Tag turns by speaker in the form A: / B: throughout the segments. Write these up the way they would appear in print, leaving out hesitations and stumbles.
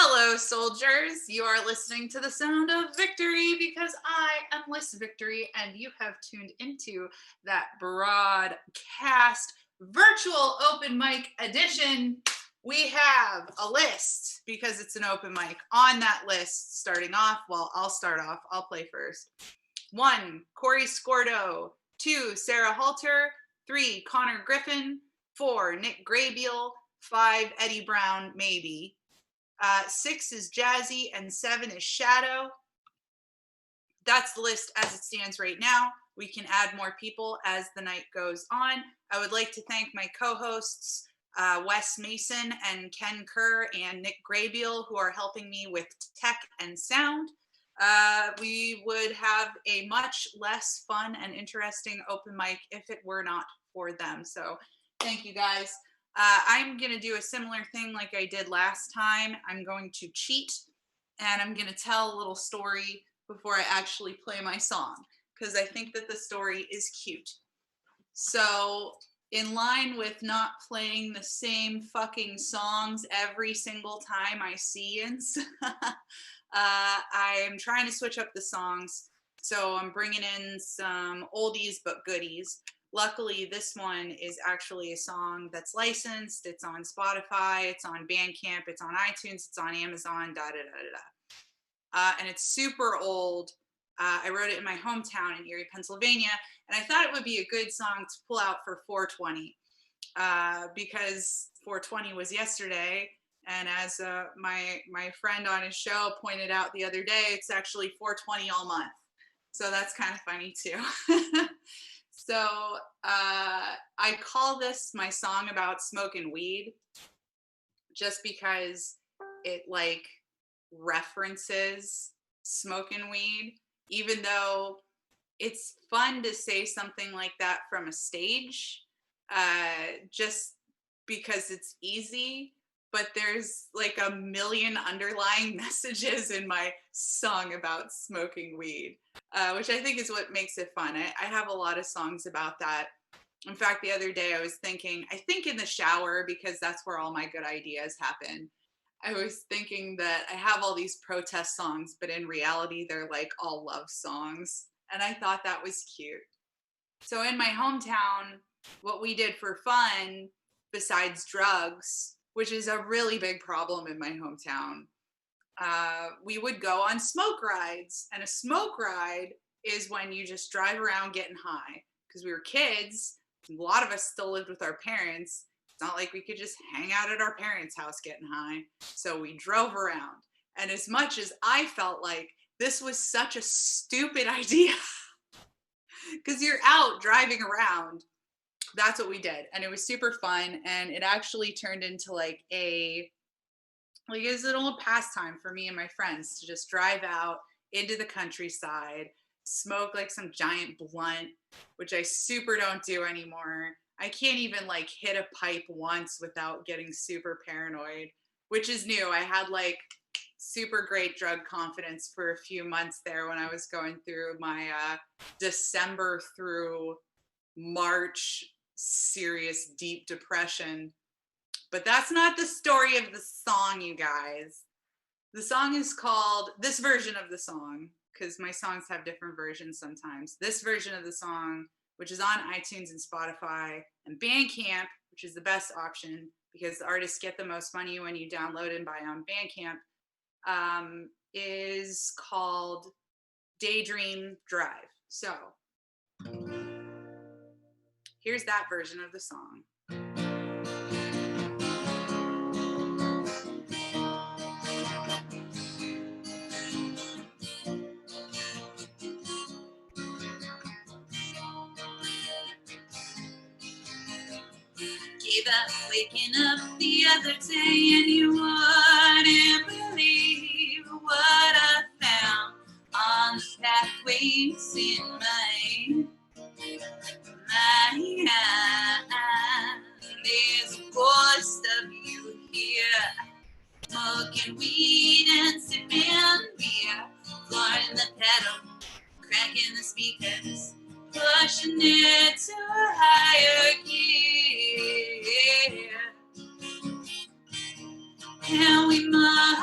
A: Hello, soldiers. You are listening to the sound of victory because I am Liss Victory, and you have tuned into that broadcast virtual open mic edition. We have a list because it's an open mic. On that list, starting off, well, I'll start off. I'll play first. 1, Corey Scordo. 2, Sarah Halter. 3, Connor Griffin. 4, Nick Graybeal. 5, Eddie Brown, maybe. 6 is Jazzy, and 7 is Shadow. That's the list as it stands right now. We can add more people as the night goes on. I would like to thank my co-hosts, Wes Mason and Ken Kerr and Nick Graybeal, who are helping me with tech and sound. We would have a much less fun and interesting open mic if it were not for them. So thank you guys. I'm going to do a similar thing like I did last time. I'm going to cheat, and I'm going to tell a little story before I actually play my song, because I think that the story is cute. So, in line with not playing the same fucking songs every single time I see Ian's, I am trying to switch up the songs. So, I'm bringing in some oldies but goodies. Luckily, this one is actually a song that's licensed. It's on Spotify, it's on Bandcamp, it's on iTunes, it's on Amazon, and it's super old. I wrote it in my hometown in Erie, Pennsylvania, and I thought it would be a good song to pull out for 420 because 420 was yesterday, and as my friend on his show pointed out the other day, it's actually 420 all month. So that's kind of funny too. So I call this my song about smoking weed just because it like references smoking weed, even though it's fun to say something like that from a stage, just because it's easy. But there's like a million underlying messages in my song about smoking weed, which I think is what makes it fun. I have a lot of songs about that. In fact, the other day I was thinking, I think in the shower, because that's where all my good ideas happen. I was thinking that I have all these protest songs, but in reality, they're like all love songs. And I thought that was cute. So in my hometown, what we did for fun, besides drugs, which is a really big problem in my hometown, we would go on smoke rides. And a smoke ride is when you just drive around getting high. Because we were kids, a lot of us still lived with our parents. It's not like we could just hang out at our parents' house getting high. So we drove around. And as much as I felt like this was such a stupid idea, because you're out driving around, that's what we did. And it was super fun. And it actually turned into like it was an old pastime for me and my friends to just drive out into the countryside, smoke like some giant blunt, which I super don't do anymore. I can't even like hit a pipe once without getting super paranoid, which is new. I had like super great drug confidence for a few months there when I was going through my December through March serious deep depression. But that's not the story of the song, you guys. The song is called, this version of the song, because my songs have different versions sometimes. This version of the song, which is on iTunes and Spotify and Bandcamp, which is the best option because the artists get the most money when you download and buy on Bandcamp, is called Daydream Drive. So here's that version of the song. Gave up waking up the other day, and you wouldn't believe what I found on the pathways in my mind. There's a ghost of you here, smoking weed and sipping beer, flooring the pedal, cracking the speakers, pushing it to a higher gear. And we must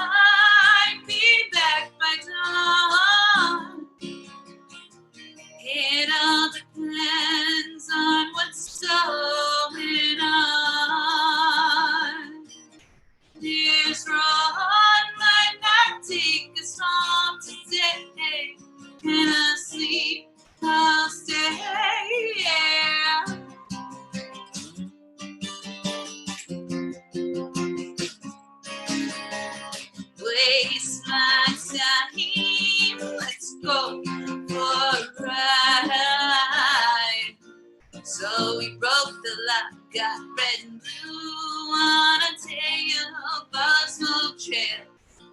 A: red and blue on a tail of a smoke trail.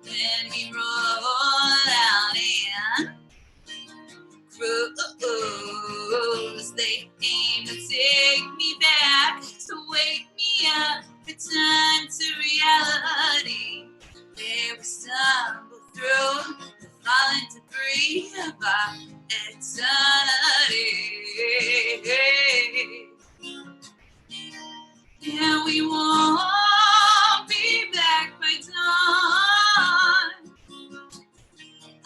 A: Then we roll out and cruise. They aim to take me back, to wake me up, return to reality. There we stumble through the fallen debris of our eternity. Yeah, we won't be back by dawn.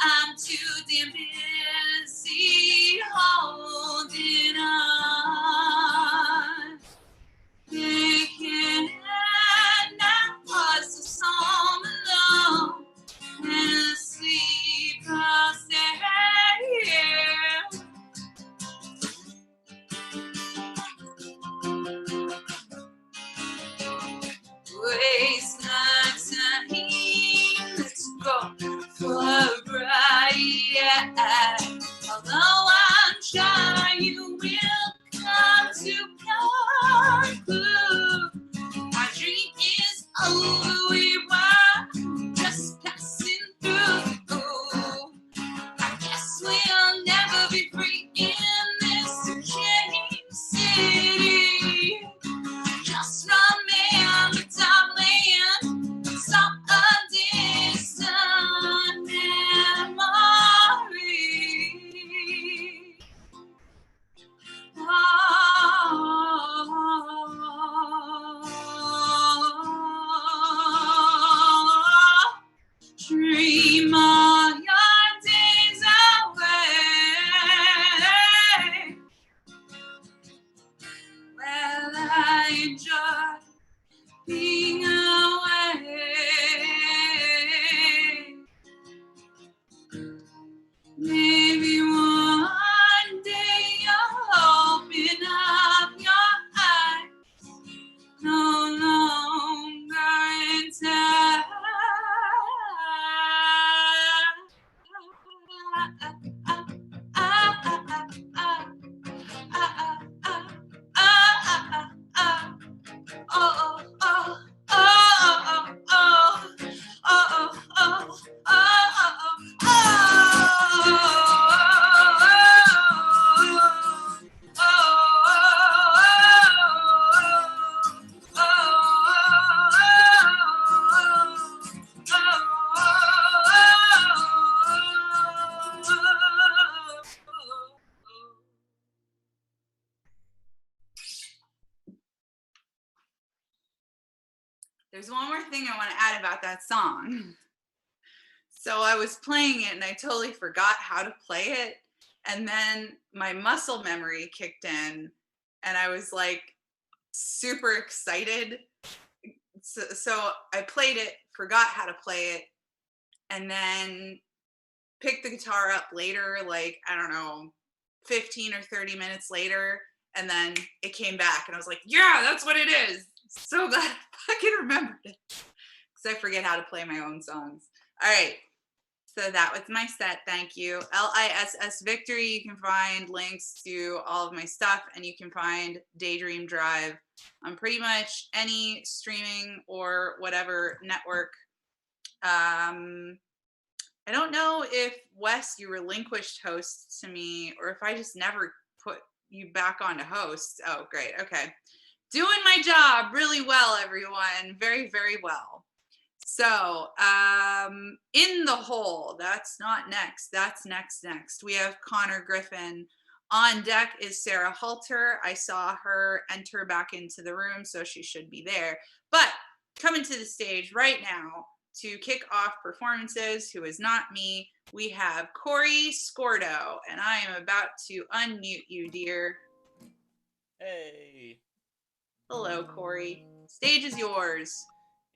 A: I'm too damn busy holding on. They cannot pause the song alone and sleep across their hair. Waste not time, let's go for a ride. Although I'm sure you will come to conclude our dream is over, we were just passing through. I guess we'll never be free in this decaying city. Just remember, darling, stop a distant memory. Dream all your days away. Well, I enjoy being away. Maybe one day you'll open up your eyes, no longer in time. There's one more thing I want to add about that song. So I was playing it and I totally forgot how to play it. And then my muscle memory kicked in and I was like super excited. So I played it, forgot how to play it, and then picked the guitar up later, like, I don't know, 15 or 30 minutes later. And then it came back and I was like, yeah, that's what it is. So glad I fucking remembered it because I forget how to play my own songs. All right. So that was my set. Thank you. Liss Victory. You can find links to all of my stuff and you can find Daydream Drive on pretty much any streaming or whatever network. I don't know if, Wes, you relinquished hosts to me or if I just never put you back onto hosts. Oh, great. Okay. Doing my job really well, everyone. Very, very well. So, in the hole, that's not next. That's next. We have Connor Griffin. On deck is Sarah Halter. I saw her enter back into the room, so she should be there. But coming to the stage right now to kick off performances, who is not me, we have Corey Scordo. And I am about to unmute you, dear.
B: Hey.
A: Hello, Corey. Stage is yours.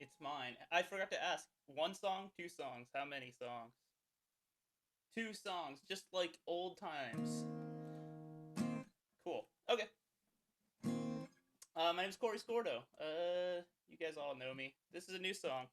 B: It's mine. I forgot to ask. 1 song, 2 songs? How many songs? 2 songs, just like old times. Cool. Okay. My name's Corey Scordo. You guys all know me. This is a new song.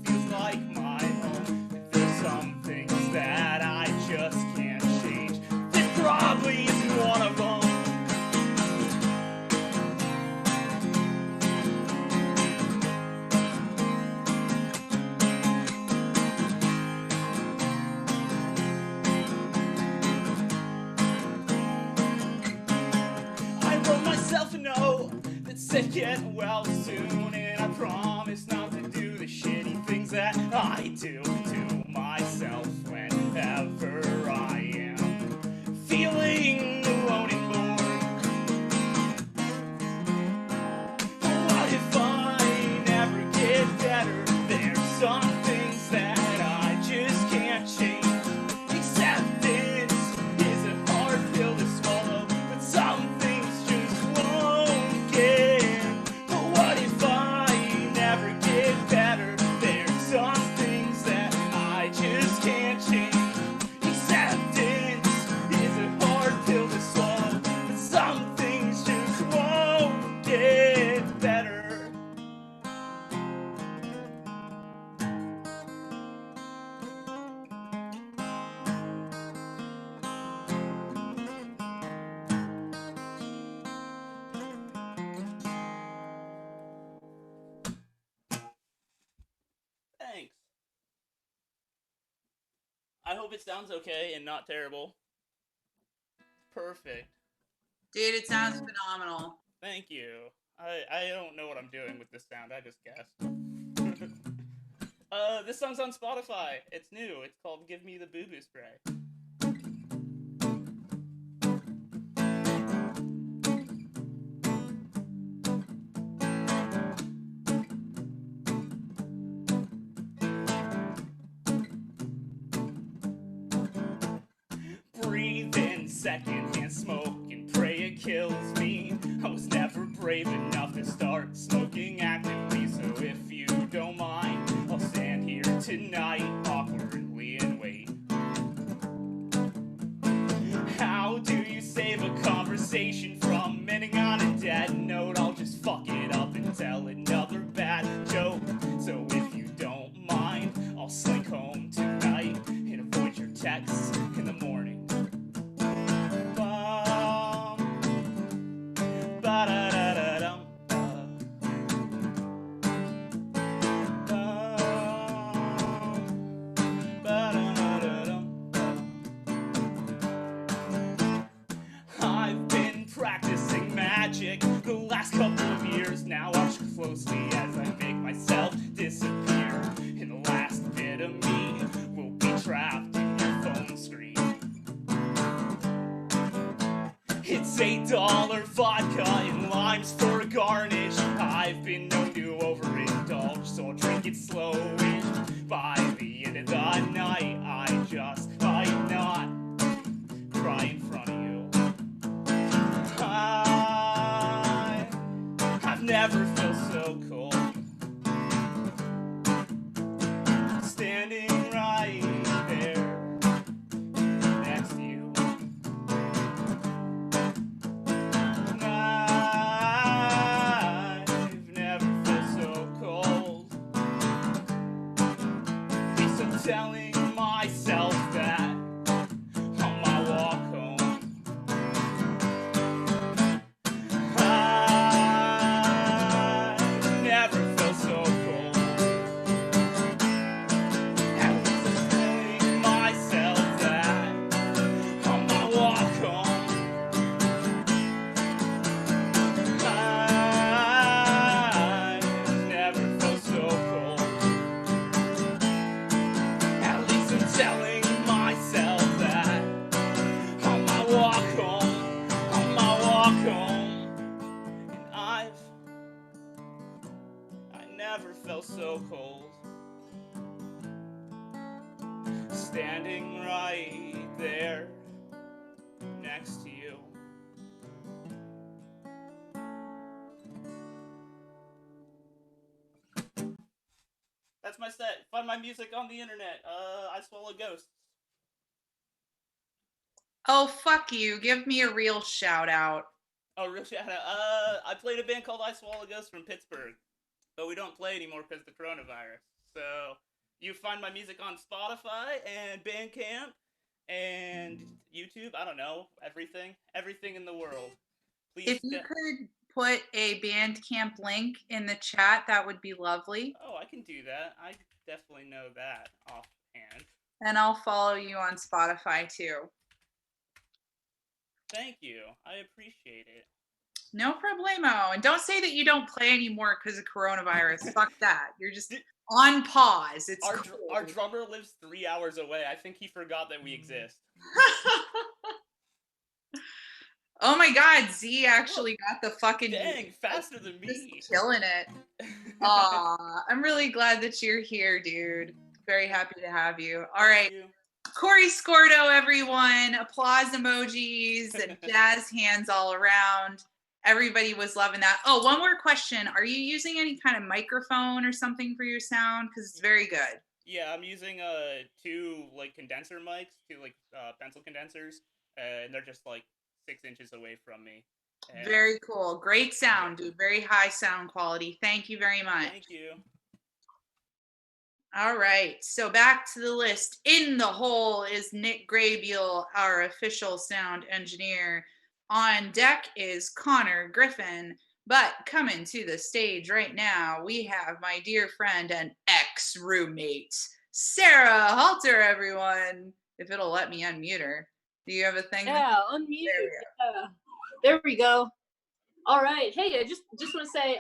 B: feels like my own. There's some things that I just can't change. This probably isn't one of them. I wrote myself a note that said get well soon, and I promise not to do the shitty things that I do to myself whenever I am feeling alone and bored. What if I never get better? There's some things that I just can't change. Acceptance is a hard pill to swallow, but some things just won't give. But what if I never get better? There's some things that I just can't change. Acceptance is a hard pill to swallow, but some things just won't get better. Thanks. I hope it sounds okay and not terrible. Perfect.
A: Dude, it sounds phenomenal.
B: Thank you. I don't know what I'm doing with this sound. I just guessed. This song's on Spotify. It's new. It's called Give Me the Boo Boo Spray. Breathe in secondhand smoke and pray it kills me. I was never brave enough to start smoking actively, so if you don't mind, I'll stand here tonight awkwardly and wait. How do you save a conversation from ending on a dead note? I'll just fuck it up and tell another bad joke. So if you don't mind, I'll slink home tonight and avoid your texts in the morning. Ba-da-da-da-dum. I've been practicing magic the last couple of years. Now watch closely as I make myself disappear. And the last bit of me will be trapped in your phone screen. It's $8 vodka and limes for a garnish. I've been known to overindulge, so I'll drink it slow-ish. By the end of the night, I just might not cry in front of you. I've never felt so cold. Standing right there next to you. I've never felt so cold. At least I'm telling myself that on my walk home. I've never felt so cold. At least I'm telling myself that on my walk home. I've never felt so cold. At least I'm telling myself that on my walk home, on my walk home. And I never felt so cold. Standing right there next to you. That's my set. Find my music on the internet. I Swallow Ghosts.
A: Oh, fuck you. Give me a real shout out.
B: Oh, real shout out. I played a band called I Swallow Ghosts from Pittsburgh, but we don't play anymore because of the coronavirus. So you find my music on Spotify and Bandcamp and YouTube. I don't know, everything in the world. Please.
A: If you could put a Bandcamp link in the chat, that would be lovely.
B: Oh, I can do that. I definitely know that offhand.
A: And I'll follow you on Spotify too.
B: Thank you. I appreciate it.
A: No problemo. And don't say that you don't play anymore because of coronavirus. Fuck that. You're just on pause. It's cool.
B: Our drummer lives 3 hours away. I think he forgot that we exist.
A: Oh my God, Z actually got the fucking...
B: Dang, faster than me.
A: Just killing it. Aw, I'm really glad that you're here, dude. Very happy to have you. All right. Corey Scordo, everyone. Applause emojis and jazz hands all around. Everybody was loving that. Oh, one more question. Are you using any kind of microphone or something for your sound? Because it's very good.
B: Yeah, I'm using 2 like condenser mics, 2 like pencil condensers, and they're just like 6 inches away from me. And
A: very cool. Great sound, dude. Very high sound quality. Thank you very much.
B: Thank you.
A: All right. So back to the list. In the hole is Nick Graybeal, our official sound engineer. On deck is Connor Griffin. But coming to the stage right now, we have my dear friend and ex-roommate, Sarah Halter, everyone. If it'll let me unmute her. Do you have a thing?
C: Yeah, unmute. There we go. All right. Hey, I just want to say,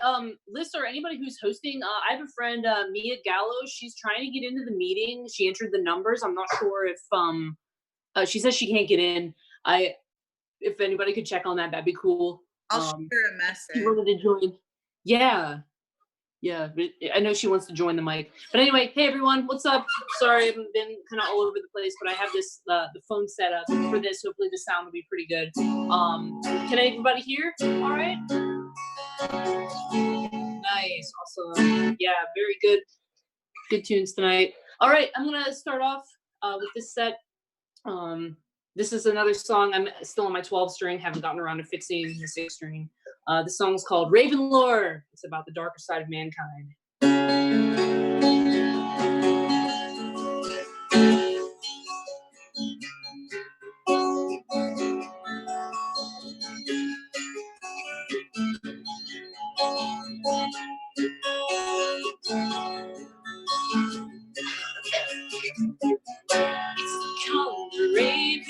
C: Liss or anybody who's hosting, I have a friend, Mia Gallo. She's trying to get into the meeting. She entered the numbers. I'm not sure if she says she can't get in. If anybody could check on that, that'd be cool.
A: I'll shoot her a message.
C: She wanted to join. Yeah. Yeah, but I know she wants to join the mic. But anyway, hey everyone, what's up? Sorry, I've been kind of all over the place, but I have this the phone set up for this. Hopefully the sound will be pretty good. Can everybody hear? All right. Nice, awesome. Yeah, very good. Good tunes tonight. All right, I'm gonna start off with this set. This is another song. I'm still on my 12 string. Haven't gotten around to fixing the 6 string. The song's called Raven Lore. It's about the darker side of mankind. It's the color raven.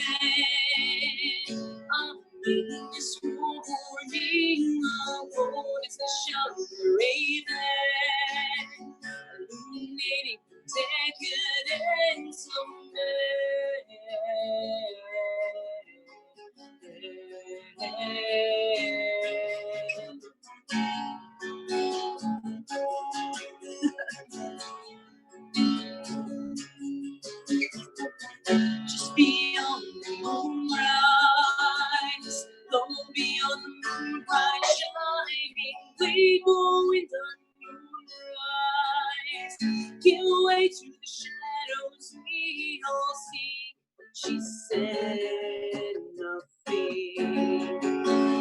C: This morning, it's the shower raven, illuminating decadence of just beyond the moonrise, low beyond the moonrise, shining, we go in the moonrise, give way to the shadows, we all see. She said nothing,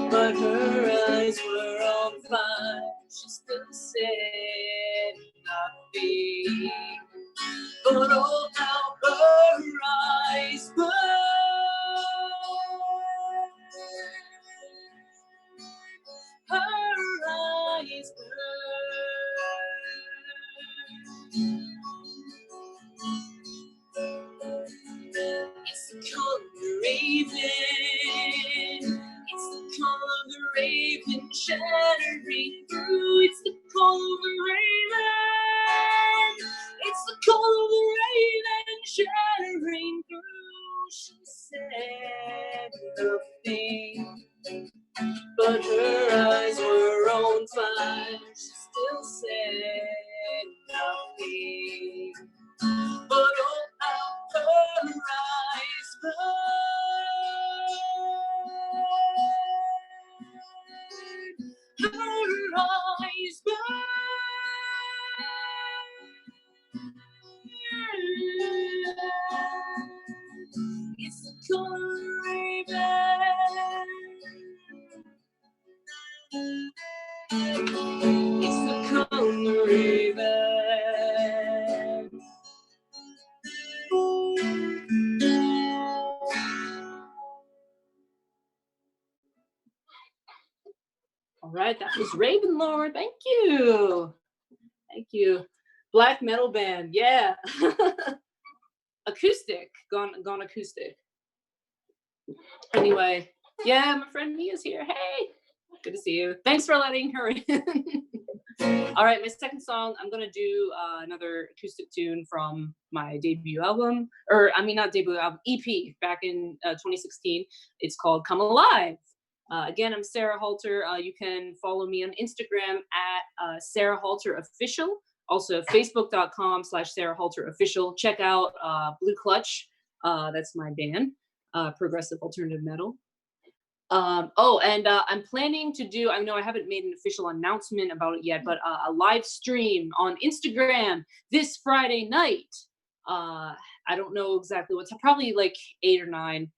C: but her eyes were on fire. She still said nothing, but oh how her eyes burn. Her eyes burn. It's the color raven. It's the color raven shattering through. It's the color raven. It's the color raven. right, that was Ravenlord. Thank you. Thank you. Black metal band, yeah. Acoustic, gone acoustic. Anyway, yeah, my friend Mia's here. Hey, good to see you. Thanks for letting her in. All right, my second song, I'm gonna do another acoustic tune from my debut album, or I mean not debut album, EP back in 2016. It's called Come Alive. Again, I'm Sarah Halter. You can follow me on Instagram at Sarah Halter Official. Also, facebook.com/Sarah Halter Official. Check out Blue Clutch. That's my band, progressive alternative metal. I'm planning to do, I know I haven't made an official announcement about it yet, but a live stream on Instagram this Friday night. I don't know exactly what's, probably like 8 or 9.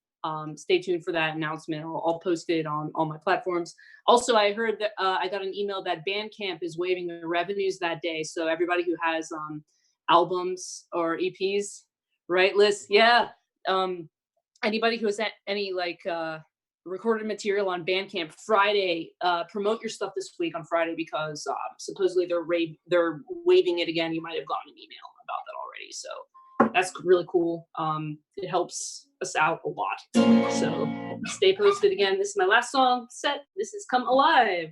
C: Stay tuned for that announcement. I'll post it on all my platforms. Also, I heard that I got an email that Bandcamp is waiving the revenues that day. So everybody who has albums or EPs, right, Liss? Yeah. Anybody who has any like recorded material on Bandcamp Friday, promote your stuff this week on Friday because supposedly they're waiving it again. You might have gotten an email about that already. So that's really cool. It helps us out a lot. So stay posted. Again, this is my last song set. This is Come Alive.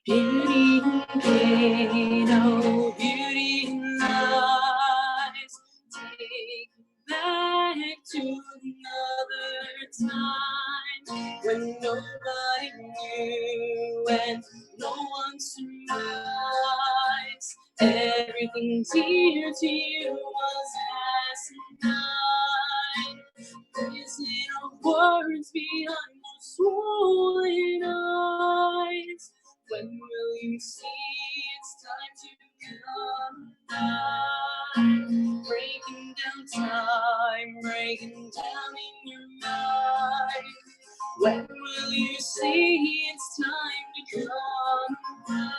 C: Beauty in pain, oh, beauty in eyes. Take me back to another time when nobody knew and no one surmised. Everything dear to you was asinine. Prison of words behind those swollen eyes. When will you see it's time to come alive? Breaking down time, breaking down in your mind. When will you see it's time to come alive?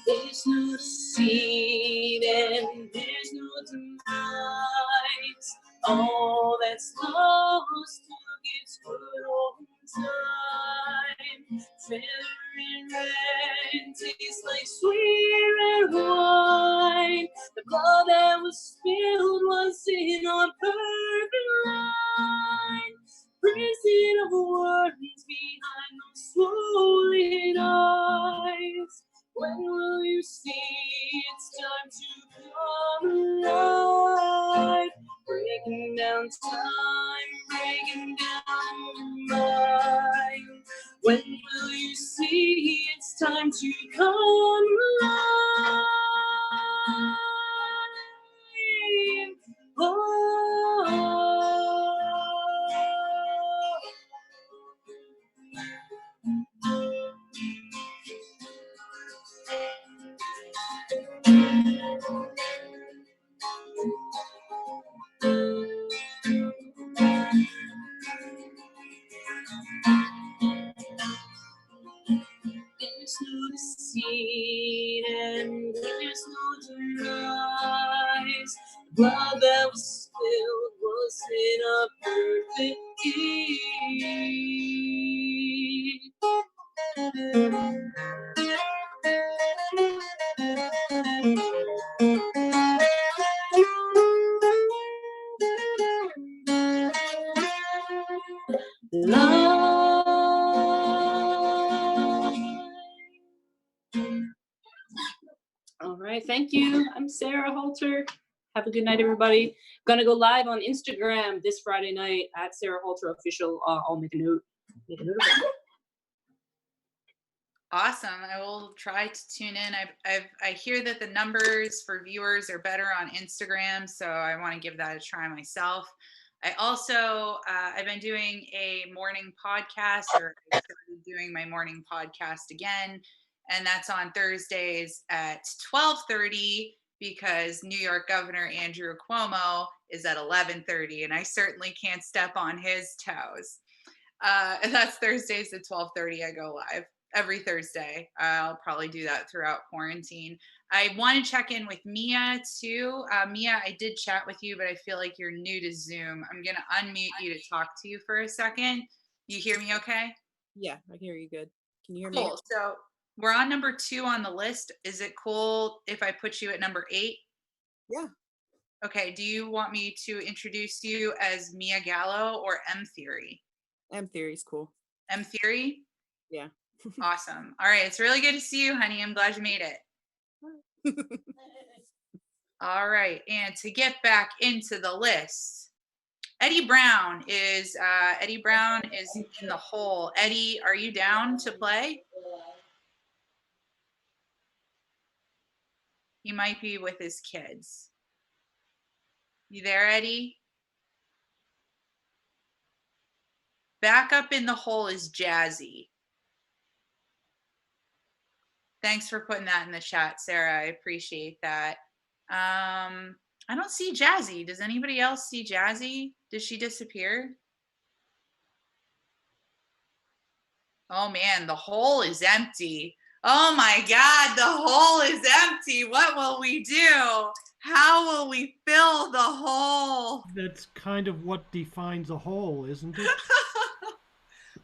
C: There's no deceit and there's no demise. All that's lost forgets good old time. Fair and red tastes like sweet red wine. The blood that was spilled was in our perfect line. Prison of words behind those swollen eyes. When will you see it's time to come alive? Breaking down time, breaking down your mind. When will you see it's time to come alive? There's no deceit and there's no denies. The blood that was spilled was in a perfect right. Thank you. I'm Sarah Halter. Have a good night, everybody. Gonna go live on Instagram this Friday night at Sarah Halter Official. I'll make a note. Make a note of it.
A: Awesome. I will try to tune in. I hear that the numbers for viewers are better on Instagram, so I want to give that a try myself. I also I've been doing a morning podcast, or I started doing my morning podcast again, and that's on Thursdays at 12:30 because New York Governor Andrew Cuomo is at 11:30, and I certainly can't step on his toes. And that's Thursdays at 12:30. I go live every Thursday. I'll probably do that throughout quarantine. I want to check in with Mia too. Mia, I did chat with you, but I feel like you're new to Zoom. I'm going to unmute you to talk to you for a second. You hear me okay?
D: Yeah, I can hear you good. Can you hear me?
A: Cool. So we're on number 2 on the list. Is it cool if I put you at number 8?
D: Yeah.
A: Okay. Do you want me to introduce you as Mia Gallo or M Theory?
D: M Theory's cool.
A: M Theory?
D: Yeah.
A: Awesome. All right. It's really good to see you, honey. I'm glad you made it. All right. And to get back into the list, Eddie Brown is in the hole. Eddie, are you down to play? He might be with his kids. You there, Eddie? Back up in the hole is Jazzy. Thanks for putting that in the chat, Sarah. I appreciate that. I don't see Jazzy. Does anybody else see Jazzy? Did she disappear? Oh man, the hole is empty. Oh my God, the hole is empty. What will we do? How will we fill the hole?
E: That's kind of what defines a hole, isn't it?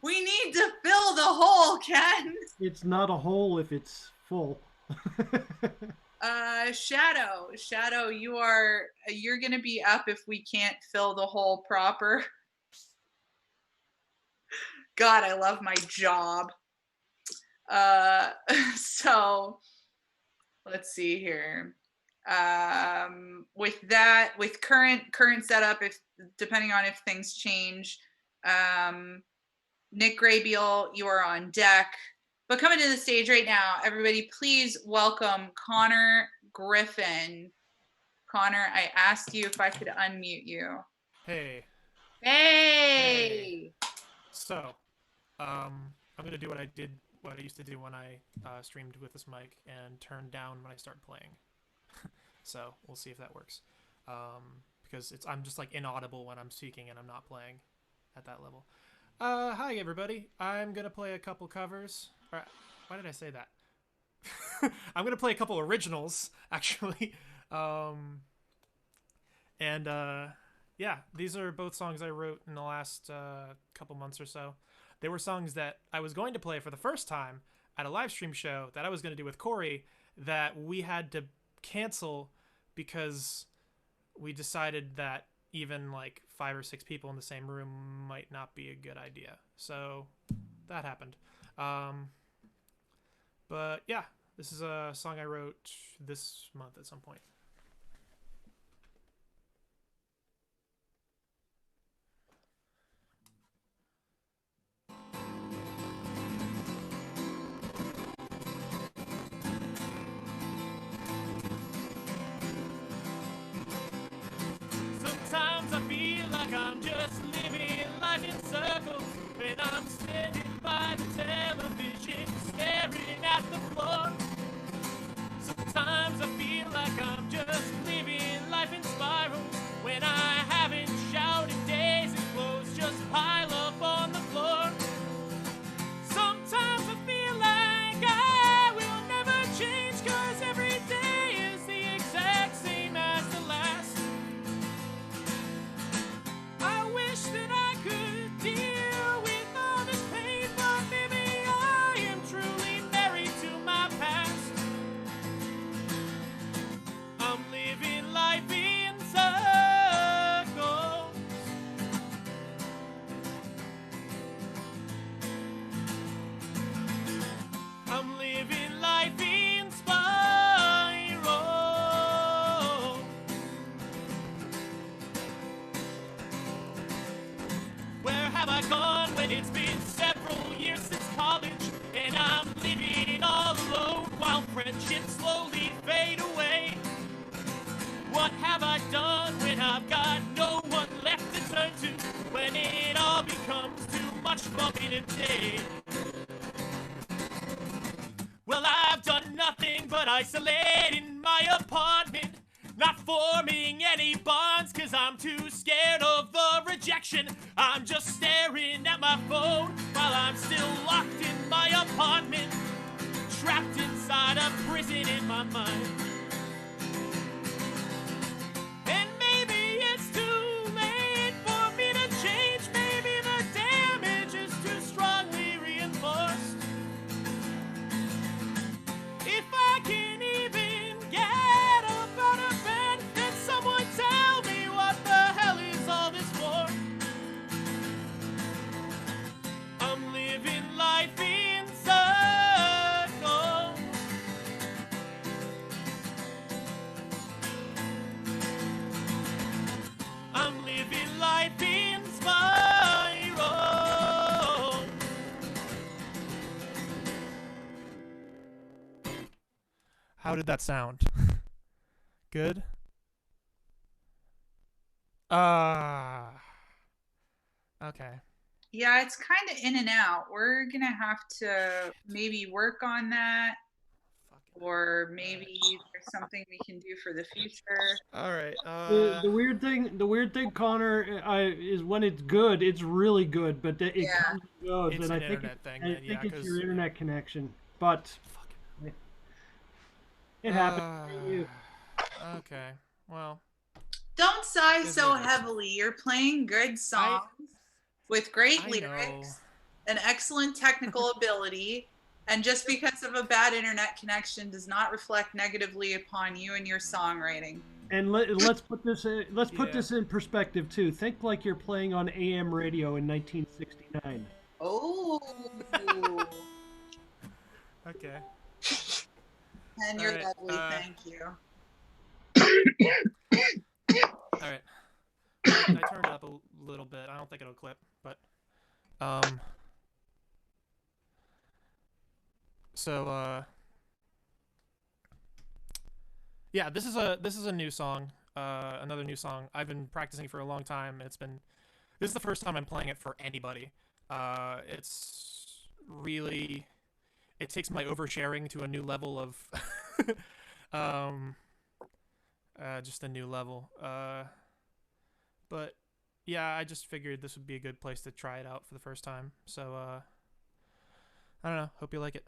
A: We need to fill the hole, Ken.
E: It's not a hole if it's full.
A: Shadow, you're gonna be up if we can't fill the hole proper. God, I love my job. So let's see here. With current setup, if depending on if things change, Nick Graybeal, you are on deck. But coming to the stage right now, everybody, please welcome Connor Griffin. Connor, I asked you if I could unmute you.
F: Hey.
A: Hey.
F: So, I'm gonna do what I used to do when I streamed with this mic and turn down when I start playing. So we'll see if that works. Because I'm just like inaudible when I'm speaking and I'm not playing at that level. Hi everybody. I'm gonna play a couple covers. Why did I say that? I'm gonna play a couple originals actually. Yeah, these are both songs I wrote in the last couple months or so. They were songs that I was going to play for the first time at a live stream show that I was going to do with Corey that we had to cancel because we decided that even like 5 or 6 people in the same room might not be a good idea. So that happened. But yeah, this is a song I wrote this month at some point.
B: Sometimes I feel like I'm just living life in circles when I'm standing by the television staring at the floor. Sometimes I feel like I'm just living life in spirals when I haven't showered in days and clothes just pile up on the floor. Sometimes I feel like I will never change 'cause every day is the exact same as the last. I wish that I could deal with all this pain, but maybe I friendships slowly fade away. What have I done when I've got no one left to turn to? When it all becomes too much for me to take. Well, I've done nothing but isolate in my apartment, not forming any bonds, cause I'm too scared of the rejection. I'm just staring at my phone while I'm still locked in my apartment, trapped inside a prison in my mind. And maybe it's too late for me to change. Maybe the damage is too strongly reinforced. If I can even get up out of bed, then someone tell me what the hell is all this for? I'm living life in circles. I'm living life in spiral.
F: How did that sound? Good? Okay.
A: Yeah, it's kind of in and out. We're gonna have to maybe work on that, or maybe there's something we can do for the future.
F: All right.
E: The weird thing, Connor, is when it's good, it's really good, but it
A: Yeah.
E: comes and goes,
F: It's
E: and
F: an
E: I think
F: internet thing,
E: I
F: then,
E: think
F: yeah,
E: it's
F: 'cause-
E: your internet connection. But it happens to you.
F: Okay. Well,
A: Don't sigh
F: Is
A: so
F: it-
A: heavily. You're playing good songs with great
F: I
A: lyrics,
F: know.
A: and excellent technical ability. And just because of a bad internet connection does not reflect negatively upon you and your songwriting.
E: And let's put this
F: Yeah.
E: this in perspective too. Think like you're playing on AM radio in 1969.
A: Oh.
F: Okay.
A: And you're
F: All right,
A: lovely. Thank you.
F: All right. I turned it up a little bit. I don't think it'll clip, but so yeah, this is a new song. Another new song. I've been practicing for a long time. This is the first time I'm playing it for anybody. It's really, it takes my oversharing to a new level of just a new level. But yeah, I just figured this would be a good place to try it out for the first time. So I don't know. Hope you like it.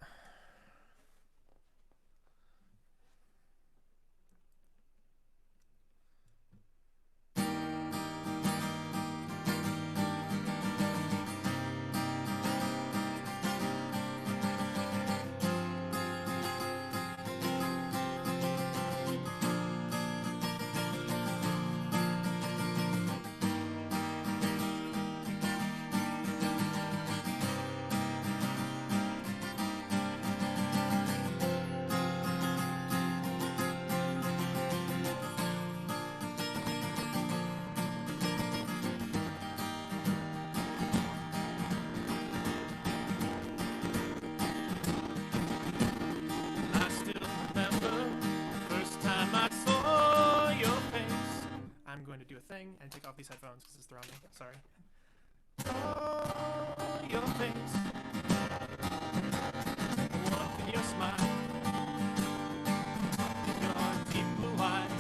F: I still remember the first time I saw your face. I'm going to do a thing and take off these headphones because it's throwing me. Sorry. Oh, your face. Warmth in your smile. Your deep blue eyes.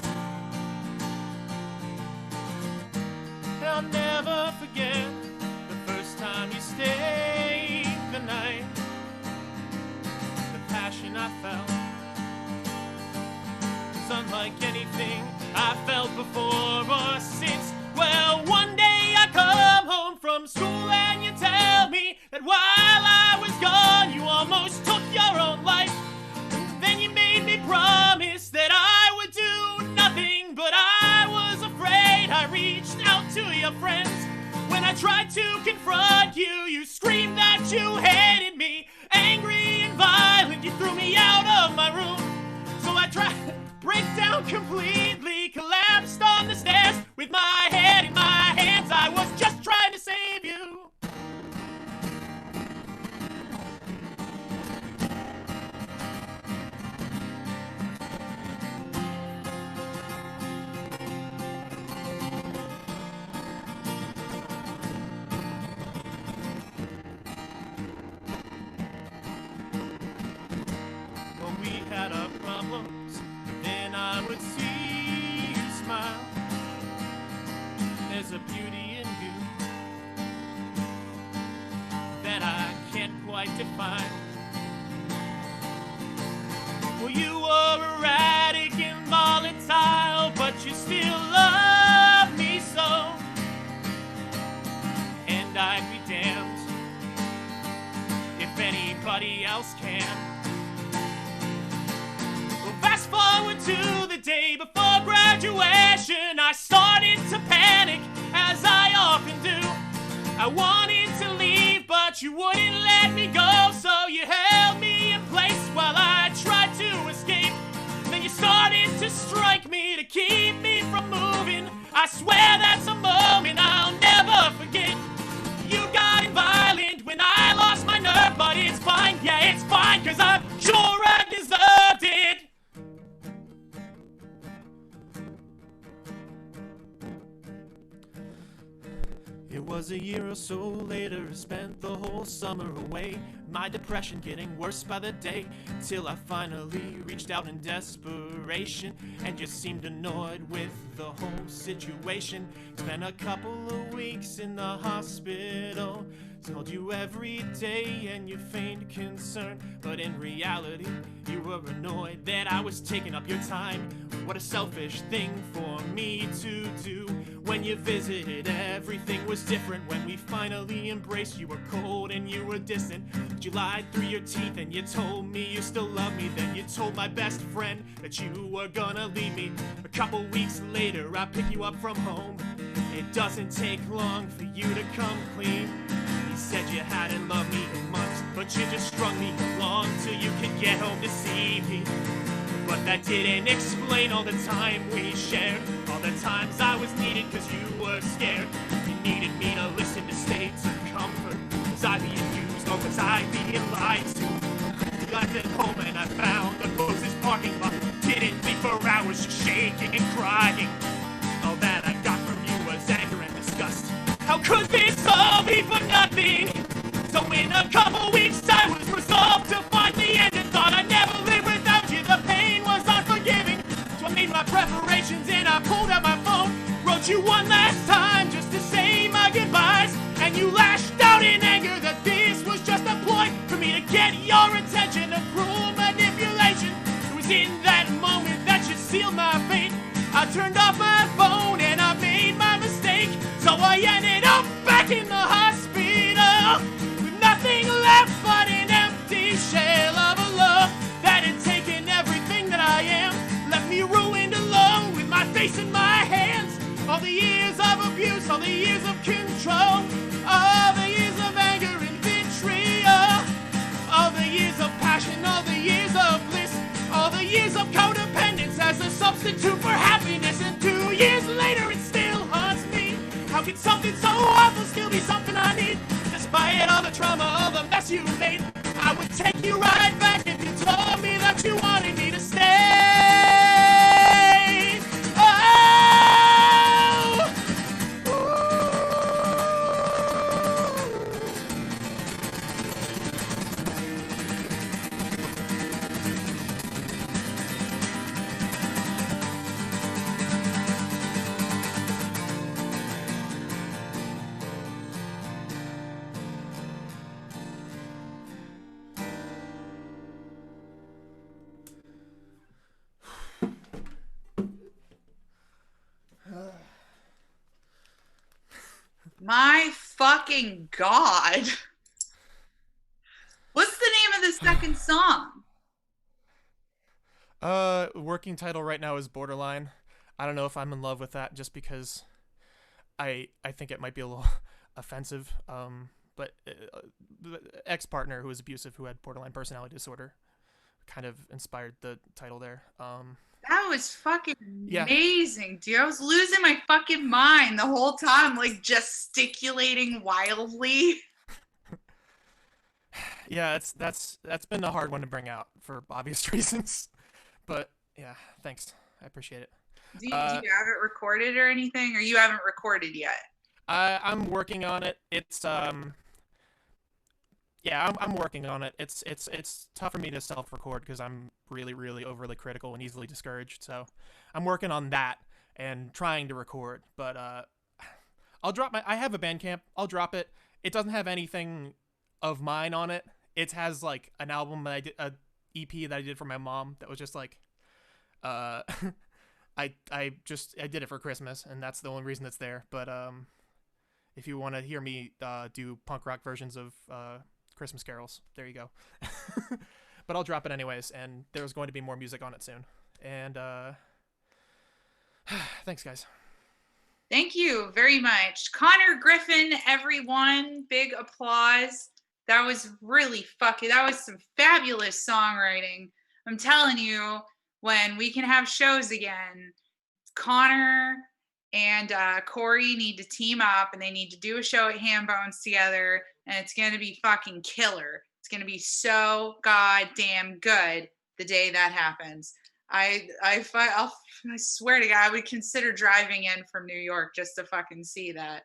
F: I'll never forget the first time you stayed the night. The passion I felt was unlike anything I felt before or since. Well, one day I come home from school and you tell me that while I was gone, you almost took your own life. Then you made me promise that I would do nothing, but I was afraid. I reached out to your friends. When I tried to confront you, you screamed that you hated me. Angry and violent, you threw me out of my room. So I tried to break down completely, collapsed on the stairs with my head in my hands. I was just trying to save you. problems. Then I would see you smile. There's a beauty in you that I can't quite define. Well, you were erratic and volatile, but you still love me so. And I'd be damned if anybody else can. Well, fast forward to the day before graduation, I started to panic, as I often do. I wanted to leave, but you wouldn't let me go, so you held me in place while I tried to escape. Then you started to strike me to keep me from moving. I swear that's a moment I'll never forget. You got violent when I lost my nerve, but it's fine, yeah, it's fine, 'cause I'm sure I deserved it. It was a year or so later, I spent the whole summer away, my depression getting worse by the day, till I finally reached out in desperation, and just seemed annoyed with the whole situation. Spent a couple of weeks in the hospital, told you every day and you feigned concern, but in reality you were annoyed that I was taking up your time. What a selfish thing for me to do. When you visited, everything was different. When we finally embraced, you were cold and you were distant. But you lied through your teeth and you told me you still love me. Then you told my best friend that you were gonna leave me. A couple weeks later, I pick you up from home. It doesn't take long for you to come clean. You said you hadn't loved me in months, but you just strung me along till you could get home to see me. But that didn't explain all the time we shared, all the times I was needed 'cause you were scared. You needed me to listen to states of comfort. Was I being used or was I being lied to? You left at home and I found the closest parking lot. Didn't leave for hours, just shaking and crying. All that I got from you was anger and disgust. How could this all be for nothing? So in a couple weeks I was resolved to find the end and thought I'd never live without you. The pain was unforgiving, so I made my preparations and I pulled out my phone. Wrote you one last time just to say my goodbyes, and you lashed out in anger that this was just a ploy for me to get your attention, a cruel manipulation. It was in that moment that you sealed my fate. I turned off my phone and I made my mistake, so I ended up back in the hospital with nothing left but an empty shell of a love that had taken everything that I am, left me ruined alone with my face in my hands. All the years of abuse, all the years of control, all the years of anger and vitriol, all the years of passion, all the years of bliss, all the years of codependence as a substitute for happiness. And 2 years later it still haunts me. How could something so awful still be something I need? Despite all the trauma, all the mess you made, I would take you right back if you told me that you wanted me to stay. Oh!
A: My fucking God. What's the name of the second song?
F: Working title right now is Borderline. I don't know if I'm in love with that just because I think it might be a little offensive. But the ex-partner who was abusive, who had borderline personality disorder, kind of inspired the title there.
A: That was fucking
F: Yeah.
A: amazing, dude. I was losing my fucking mind the whole time, like gesticulating wildly.
F: Yeah, that's been a hard one to bring out for obvious reasons. But yeah, thanks. I appreciate it.
A: Do you have it recorded or anything, or you haven't recorded yet?
F: I'm working on it. yeah, I'm working on it. It's tough for me to self-record because I'm really overly critical and easily discouraged. So I'm working on that and trying to record. But I'll drop I have a Bandcamp. I'll drop it. It doesn't have anything of mine on it. It has like an album that I did, a EP that I did for my mom. That was just like, I did it for Christmas, and that's the only reason it's there. But if you want to hear me do punk rock versions of Christmas carols, there you go. But I'll drop it anyways, and there's going to be more music on it soon. And thanks, guys.
A: Thank you very much. Connor Griffin, everyone. Big applause. That was really that was some fabulous songwriting. I'm telling you, when we can have shows again, Connor and Corey need to team up and they need to do a show at Hambones together, and it's going to be fucking killer. It's going to be so goddamn good the day that happens. I swear to God, I would consider driving in from New York just to fucking see that.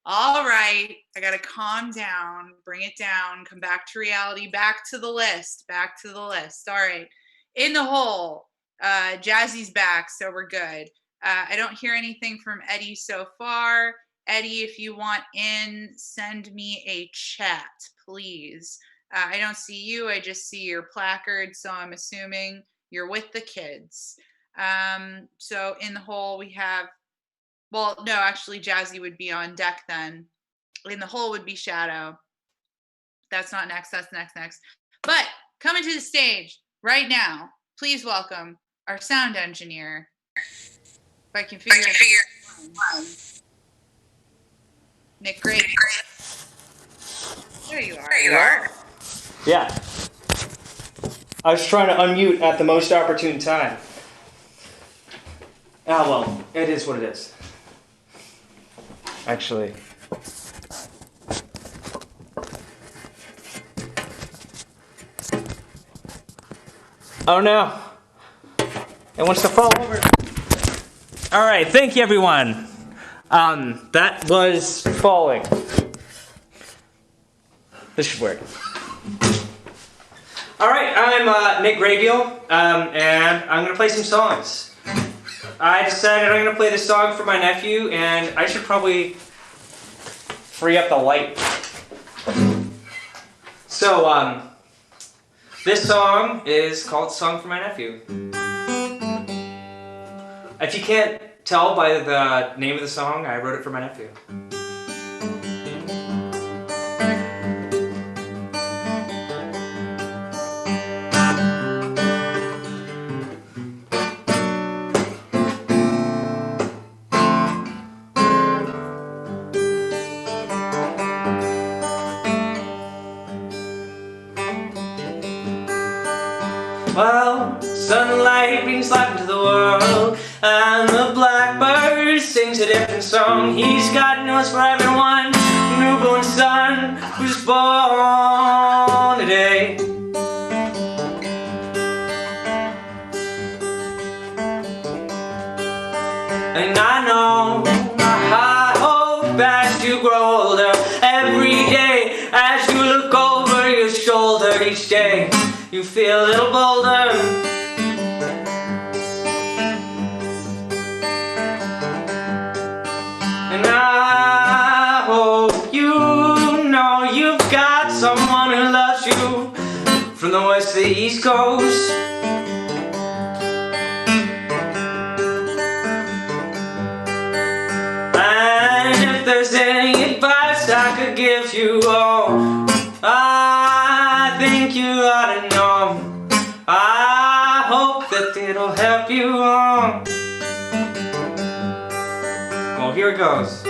A: All right, I got to calm down, bring it down, come back to reality, back to the list. All right, in the hole, Jazzy's back, so we're good. I don't hear anything from Eddie so far. Eddie, if you want in, send me a chat, please. I don't see you, I just see your placard, so I'm assuming you're with the kids. So in the hole we have, well, no, actually Jazzy would be on deck then. In the hole would be Shadow. That's not next, that's next. But coming to the stage right now, please welcome our sound engineer. If I can figure it. Nick Graybeal. There you are.
B: Yeah. I was trying to unmute at the most opportune time. Ah, well, it is what it is. Actually. Oh no. It wants to fall over. Alright, thank you everyone. That was falling. This should work. Alright, I'm Nick Graybeal, and I'm going to play some songs. I decided I'm going to play this song for my nephew, and I should probably free up the light. So, this song is called Song for My Nephew. If you can't tell by the name of the song, I wrote it for my nephew. Well, sunlight brings life into the world, and the blackbird sings a different song. He's got news for everyone, newborn son who's born today. And I know, I hope as you grow older, every day as you look over your shoulder each day, you feel a little bolder. And I hope you know you've got someone who loves you from the west to the east coast. And if there's any advice I could give you, oh, I think you ought to know. I hope that it'll help you on. Well, here it goes.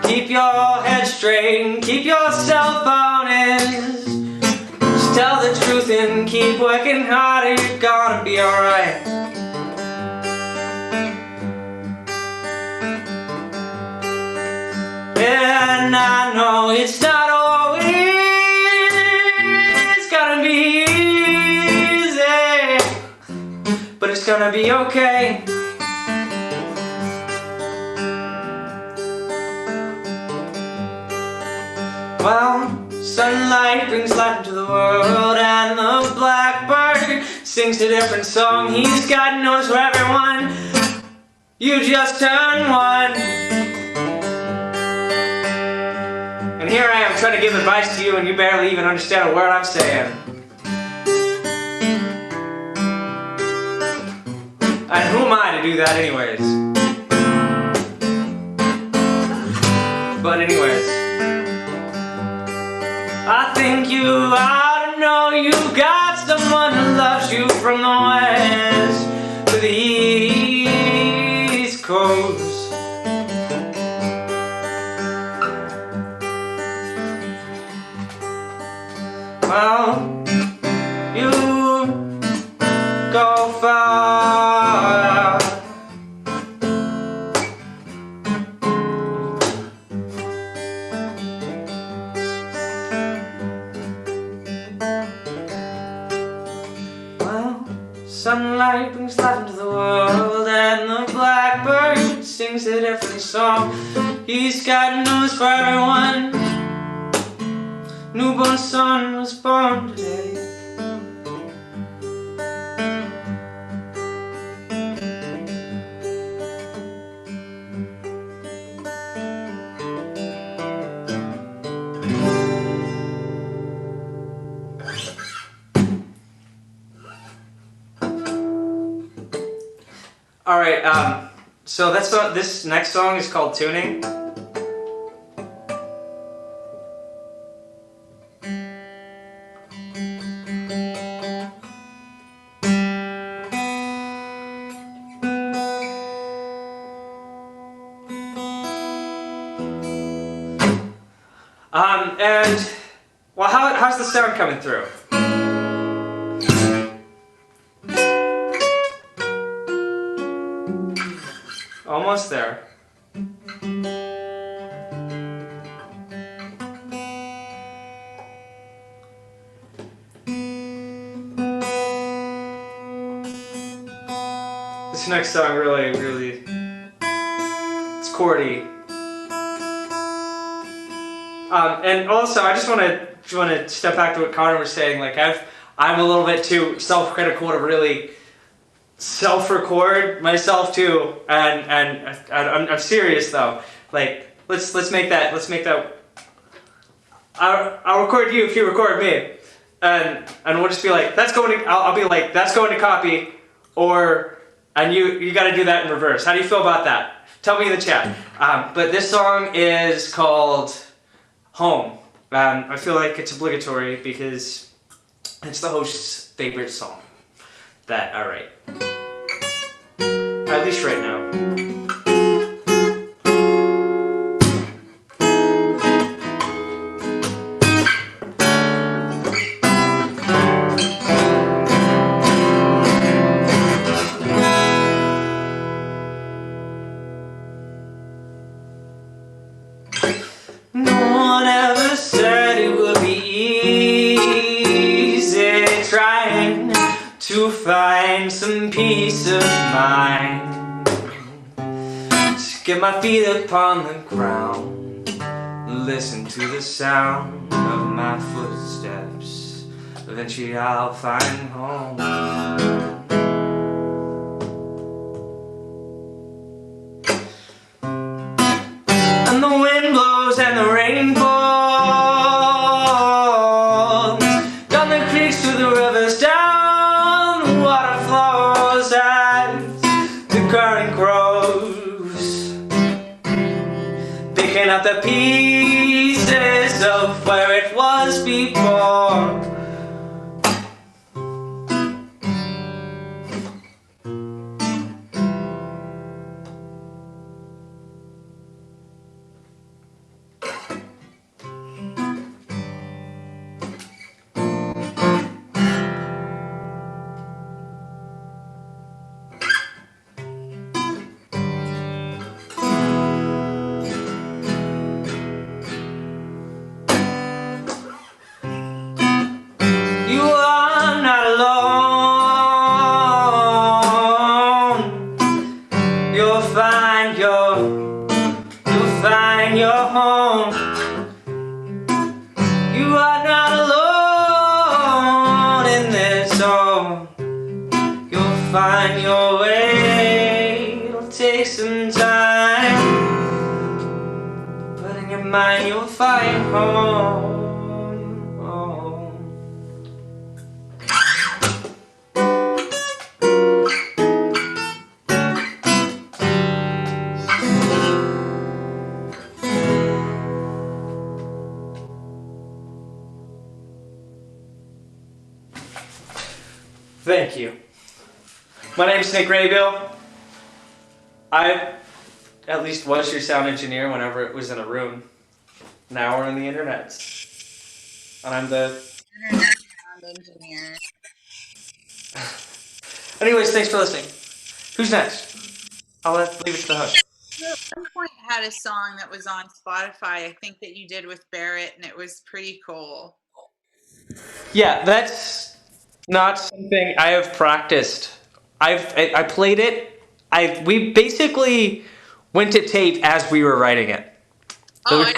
B: Keep your head straight and keep yourself honest. Just tell the truth and keep working harder. You're gonna be alright. And I know it's not always gonna be easy, but it's gonna be okay. Sunlight brings light into the world, and the blackbird sings a different song. He's got nose for everyone. You just turn one. And here I am trying to give advice to you, and you barely even understand a word I'm saying. And who am I to do that anyways? But anyways, I think you ought to know you got someone who loves you from the west to the east coast. Well, you go far. Well, sunlight brings life into the world, and the blackbird sings a different song. He's got news for everyone. Newborn son was born today. All right, so this next song is called Tuning. And well, how's the sound coming through? Almost there. This next song really, it's chordy. And also, I just want to step back to what Connor was saying. Like, I'm a little bit too self-critical to really self-record myself too, and I'm serious though. Like, let's make that. I'll record you if you record me, and we'll just be like, that's going to. I'll be like, that's going to copy, and you got to do that in reverse. How do you feel about that? Tell me in the chat. But this song is called Home. I feel like it's obligatory because it's the host's favorite song that I write. At least right now. No one ever said it would be easy trying to find some peace of mind, to get my feet upon the ground, listen to the sound of my footsteps. Eventually I'll find home. And the wind blows and the rain falls down the creeks to the rivers, down the water flows as the current grows, picking up the pieces of where it was before. You are not alone. You'll find your home. You are find your way. It'll take some time, but in your mind you'll find home. Thank you. My name's Graybeal. I at least was your sound engineer whenever it was in a room. Now we're on the internet. And I'm the
A: Internet sound engineer.
B: Anyways, thanks for listening. Who's next? I'll leave it to the host.
A: At one point had a song that was on Spotify, I think that you did with Barrett, and it was pretty cool.
B: Yeah, that's not something I have practiced. I played it. We basically went to tape as we were writing it.
A: Oh,
B: So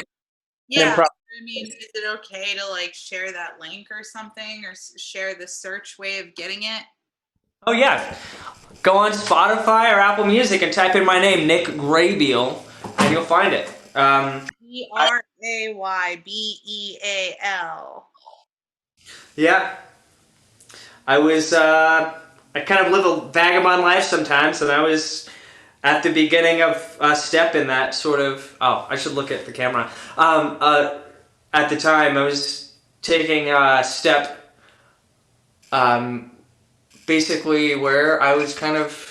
A: yeah.
B: improv.
A: I mean, is it okay to like share that link or something, or share the search way of getting it?
B: Oh yeah, go on Spotify or Apple Music and type in my name, Nick Graybeal, and you'll find it.
A: Graybeal.
B: Yeah, I was. I kind of live a vagabond life sometimes, and I was at the beginning of a step in that sort of. Oh, I should look at the camera. At the time, I was taking a step. Basically, where I was kind of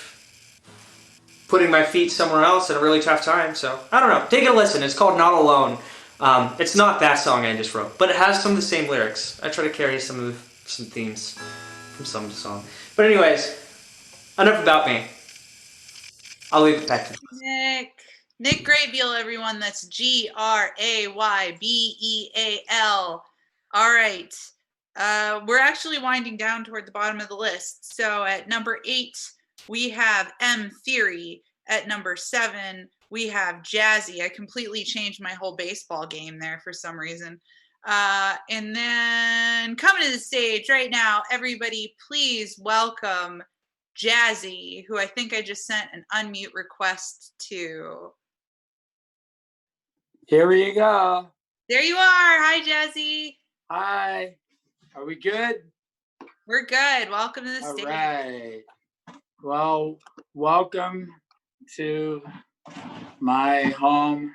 B: putting my feet somewhere else in a really tough time. So I don't know. Take a listen. It's called "Not Alone." It's not that song I just wrote, but it has some of the same lyrics. I try to carry some themes from some song. But anyways, enough about me. I'll leave it back to
A: Nick Graybeal, everyone. That's Graybeal. All right. We're actually winding down toward the bottom of the list. So at number 8, we have M Theory. At number 7, we have Jazzy. I completely changed my whole baseball game there for some reason. And then coming to the stage right now, everybody, please welcome Jazzy, who I think I just sent an unmute request to.
G: Here we go.
A: There you are. Hi, Jazzy.
G: Hi. Are we good?
A: We're good. Welcome to the
G: All
A: stage.
G: right. Well, welcome to my home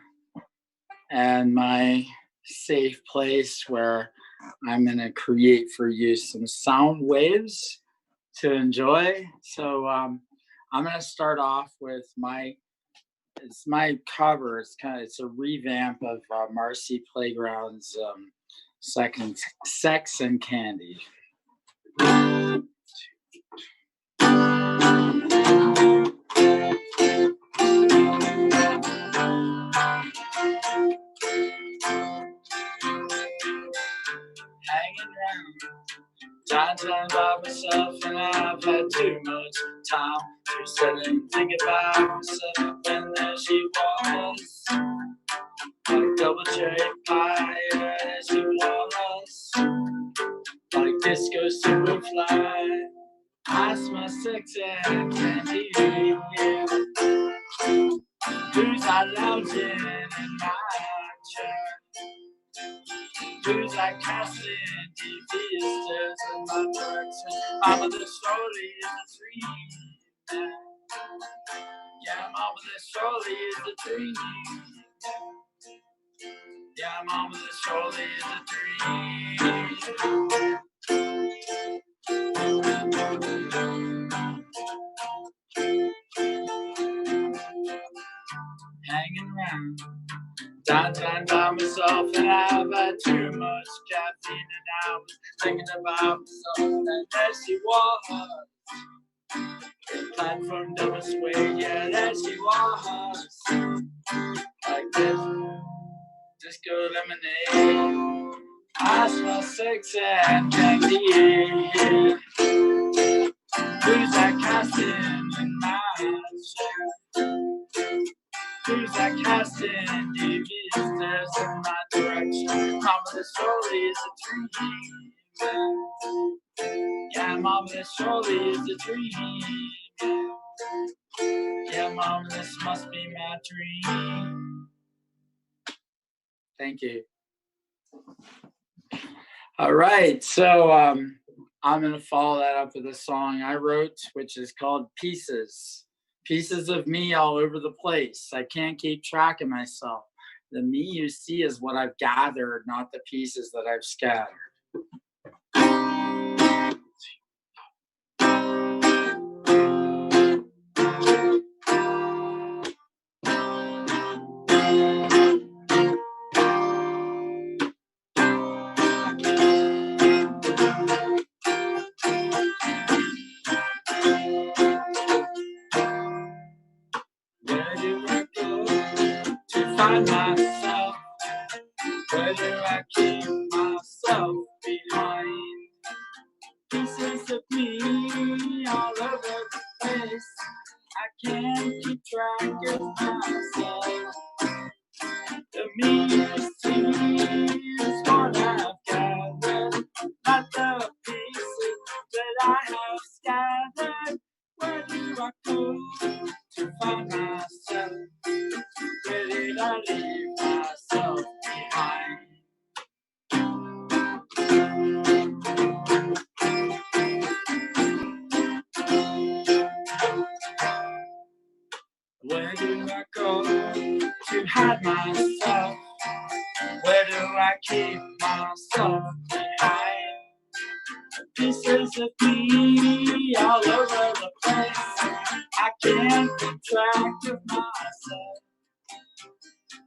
G: and my safe place where I'm going to create for you some sound waves to enjoy. So I'm going to start off with my cover. It's a revamp of Marcy Playground's Sex and Candy. Hanging around downtown by myself, and I've had too much time to sit and think about myself. And there she was, like double cherry pie, and there she was, like disco superfly. I smell sex and candy. Who's that lounging in my chair? Who's that casting visitors in my direction? Mama, this surely is a dream. Yeah, mama, this surely is a dream. Yeah, mama, this surely is a dream. Hanging around downtown by myself, and I've had too much caffeine, and I was thinking about myself, and there she was, platform double sway, yeah, there she was, like this, disco lemonade. I smell sex and candy. Who's that casting in my chair? Who's that casting visitors in my direction? Mama, this surely is a dream. Yeah, mama, this surely is a dream. Yeah, Mom, this must be my dream. Thank you. All right, so I'm gonna follow that up with a song I wrote, which is called Pieces. Pieces of me all over the place. I can't keep track of myself. The me you see is what I've gathered, not the pieces that I've scattered. Where do I go to find myself? Where do I keep myself behind? Pieces of me all over the place. I can't keep track of myself. The me you see is what I've gathered, not the pieces that I have scattered. Where do I go to find myself? Where did I leave myself behind? Where do I go to hide myself? Where do I keep myself behind? Pieces of me all over the place. I can't keep track of myself.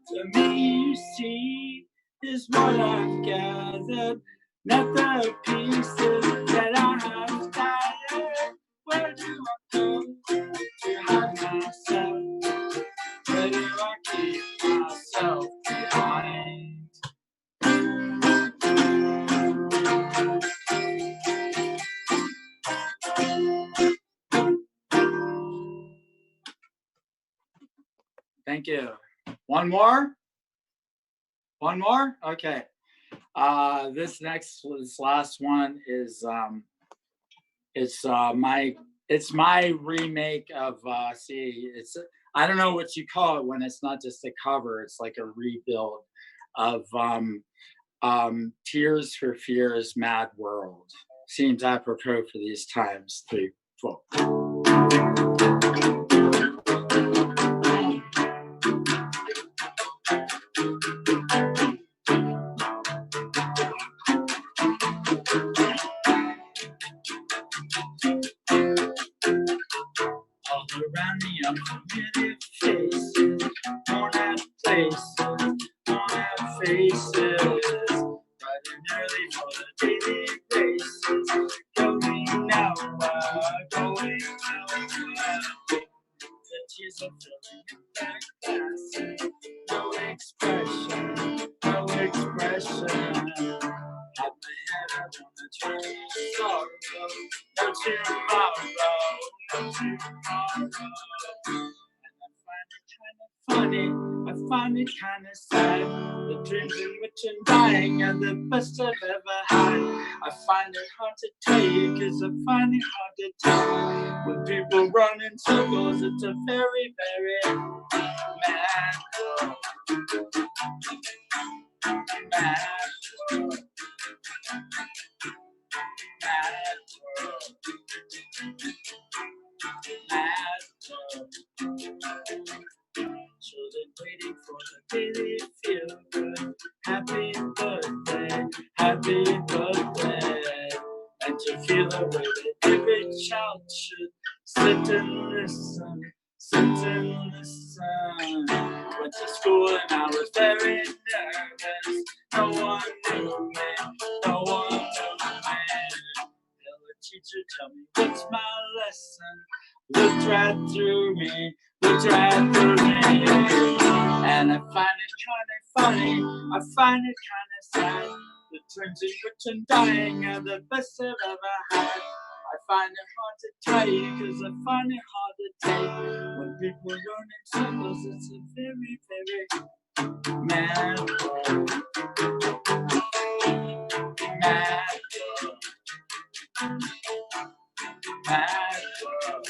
G: The me you see is what I've gathered, not the pieces that I have scattered. Where do I go to hide myself? Where do I keep myself behind? Thank you. One more? One more? Okay. This last one is it's my remake of I don't know what you call it when it's not just a cover, it's like a rebuild of Tears for Fears Mad World. Seems apropos for these times. 3, 4. All around me are familiar faces, worn out places, worn out faces, bright and early for the daily races, going nowhere, going nowhere. The tears are filling in back glasses, no expression, no expression. At my head, I wanna turn to sorrow. No tomorrow, no tomorrow. And I find it kind of funny, I find it kind of sad. The dreams in which I'm dying are the best I've ever had. I find it hard to tell you, cause I find it hard to tell. When people run in circles, it's a very, very mad world. Mad world. Mad world. Mad world. Children waiting for the daily feel good. Happy birthday, happy birthday. And to feel the way that every child should sit and listen, sit and listen. Went to school and I was very nervous. No one knew me, no one knew me. Will the teacher tell me what's my lesson? Looked right through me, looked right through me. And I find it kind of funny, I find it kind of sad. The dreams in which I'm dying are the best I've ever had. I find it hard to tell you, cause I find it hard to take. When people run in circles, it's a very, very mad world. Mad world. Mad world.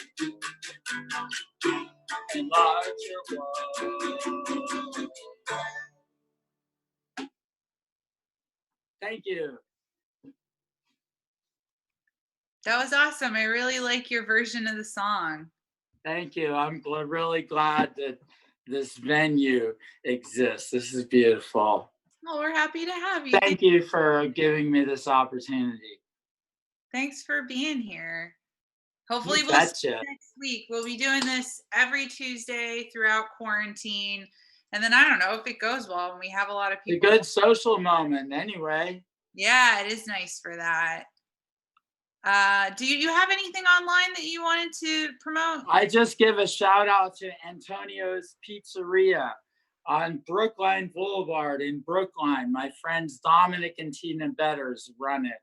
G: you.
A: That was awesome. I really like your version of the song.
G: Thank you. I'm really glad that this venue exists. This is beautiful.
A: Well, we're happy to have you.
G: Thank you for giving me this opportunity.
A: Thanks for being here. Hopefully
G: You
A: we'll see
G: betcha.
A: you next week. We'll be doing this every Tuesday throughout quarantine. And then I don't know if it goes well and we have a lot of
G: A
A: people.
G: good social moment anyway.
A: Yeah, it is nice for that. Do you have anything online that you wanted to promote?
G: I just give a shout out to Antonio's Pizzeria on Brookline Boulevard in Brookline. My friends Dominic and Tina Betters run it.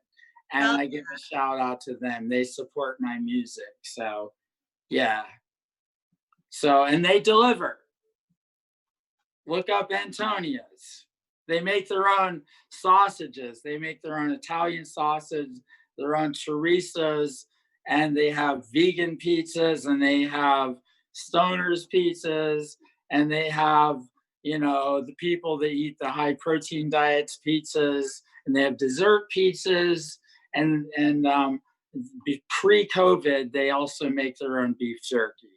G: And I give a shout out to them. They support my music. So, yeah. So, and they deliver. Look up Antonio's. They make their own sausages. They make their own Italian sausage, their own chorizos, and they have vegan pizzas, and they have stoners pizzas, and they have, you know, the people that eat the high protein diets pizzas, and they have dessert pizzas, and pre-COVID, they also make their own beef jerky.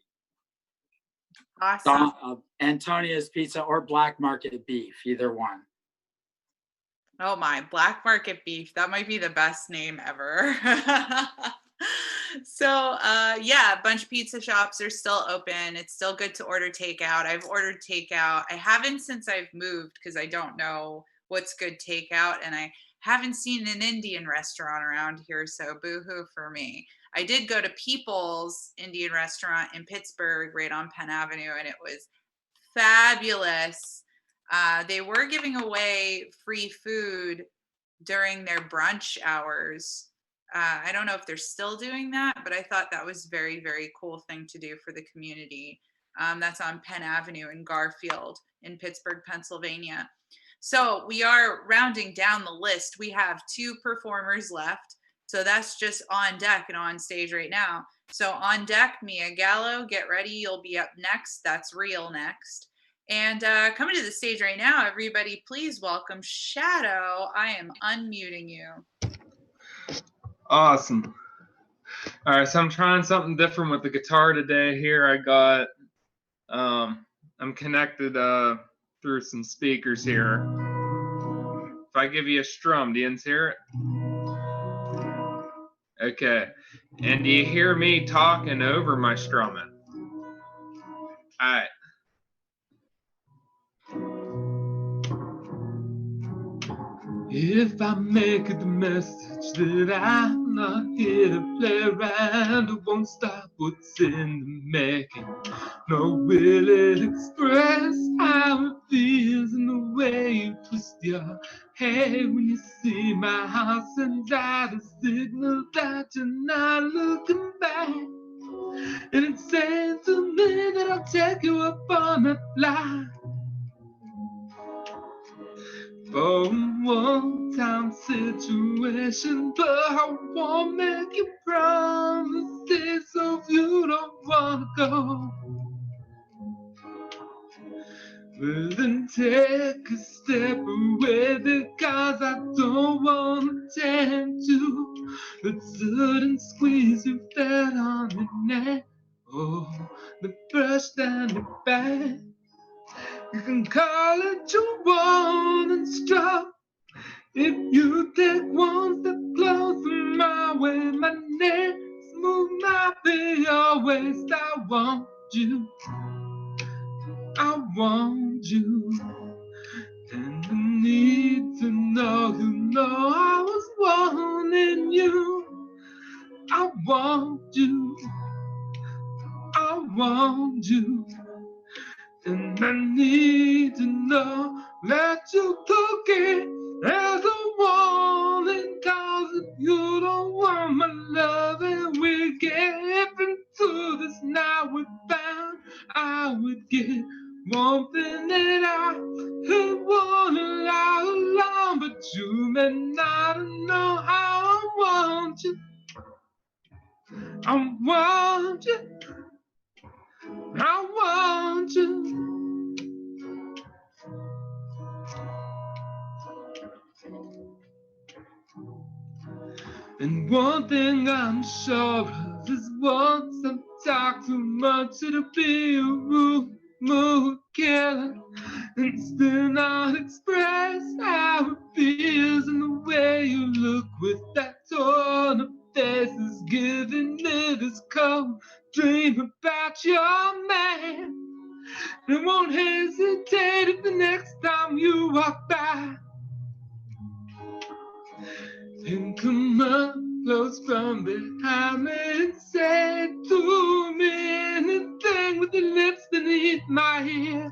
A: Awesome.
G: Antonio's Pizza or Black Market Beef, either one.
A: Oh my, Black Market Beef. That might be the best name ever. So yeah, a bunch of pizza shops are still open. It's still good to order takeout. I've ordered takeout. I haven't since I've moved because I don't know what's good takeout, and I haven't seen an Indian restaurant around here, so boo-hoo for me. I did go to People's Indian restaurant in Pittsburgh, right on Penn Avenue, and it was fabulous. They were giving away free food during their brunch hours. I don't know if they're still doing that, but I thought that was very, very cool thing to do for the community. That's on Penn Avenue in Garfield in Pittsburgh, Pennsylvania. So we are rounding down the list. We have 2 performers left. So that's just on deck and on stage right now. So on deck, Mia Gallo, get ready. You'll be up next. That's real next. And coming to the stage right now, everybody, please welcome Shadow. I am unmuting you.
H: Awesome. All right, so I'm trying something different with the guitar today. Here I got, I'm connected through some speakers here. If I give you a strum, do you hear it? Okay. And do you hear me talking over my strumming? All right. If I make the message that I'm not here to play around, I won't stop what's in the making. Nor will it express how it feels in the way you twist your hair when you see my heart sends out a signal that you're not looking back. And it's saying to me that I'll take you up on a flight. For a one-time situation, but I won't make you promises so you don't wanna go. Well, then take a step away because I don't wanna tempt you. That sudden squeeze you felt on the neck, oh, the brush down your back. You can call it your warning stroke. If you take one step closer my way, my neck smooth might be your waist. I want you, I want you, and I need to know you know I was wanting you. I want you, I want you, and I need to know that you took it as a warning, cause if you don't want my love and we get into this now we're bound, I would get one thing that I had wanted all along, but you may not know how I want you. I want you, I want you. And one thing I'm sure of is once I've talked too much, it'll be a mood killer. And still not express how it feels in the way you look with that torn up face is giving me this cold dream about your man. And won't hesitate if the next time you walk by and come up close from behind me and say to me anything with your lips beneath my ear.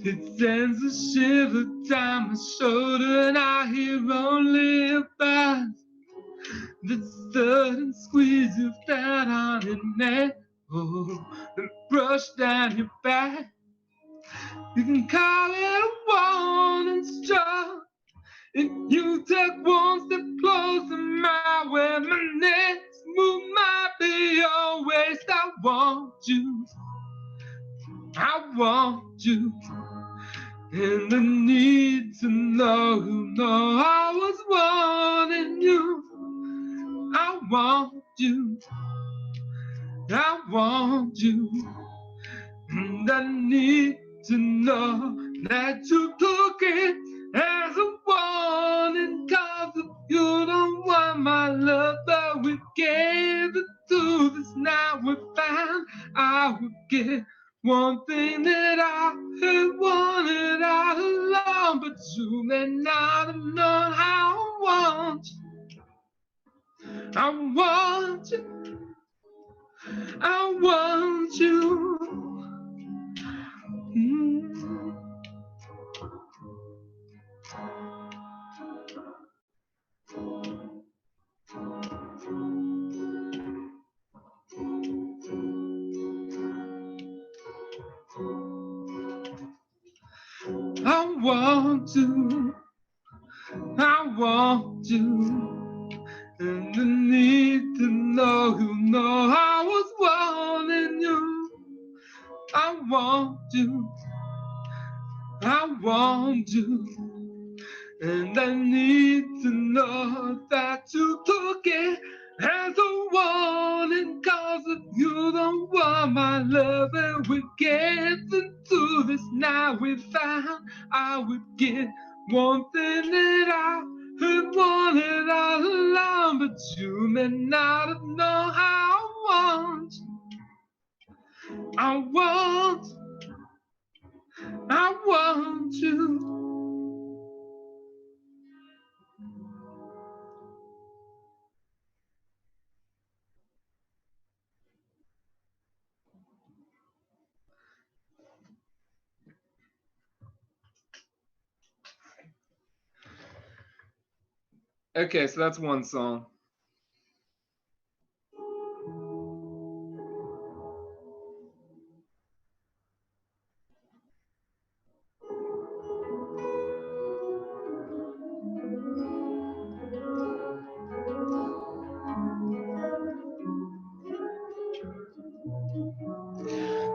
H: It sends a shiver down my shoulder and I hear only a buzz. The sudden squeeze of that on your neck, oh, and brush down your back. You can call it a warning stroke. If you take one step closer my way, my next move might be your waist. I want you, and I need to know I was wanting you. I want you, and I need to know that you took it as a warning. Cause if you don't want my love, but we gave it to this now we found I would get one thing that I had wanted all along, but you may not have known how I want you. I want you, I want you. I want you, and I need to know I was wanting you. I want you, and I need to know that you took it as a warning. Cause if you don't want my love and we get into this now we found I would get one thing that I had wanted all along, but you may not have known how I want you. I want you. Okay, so that's one song.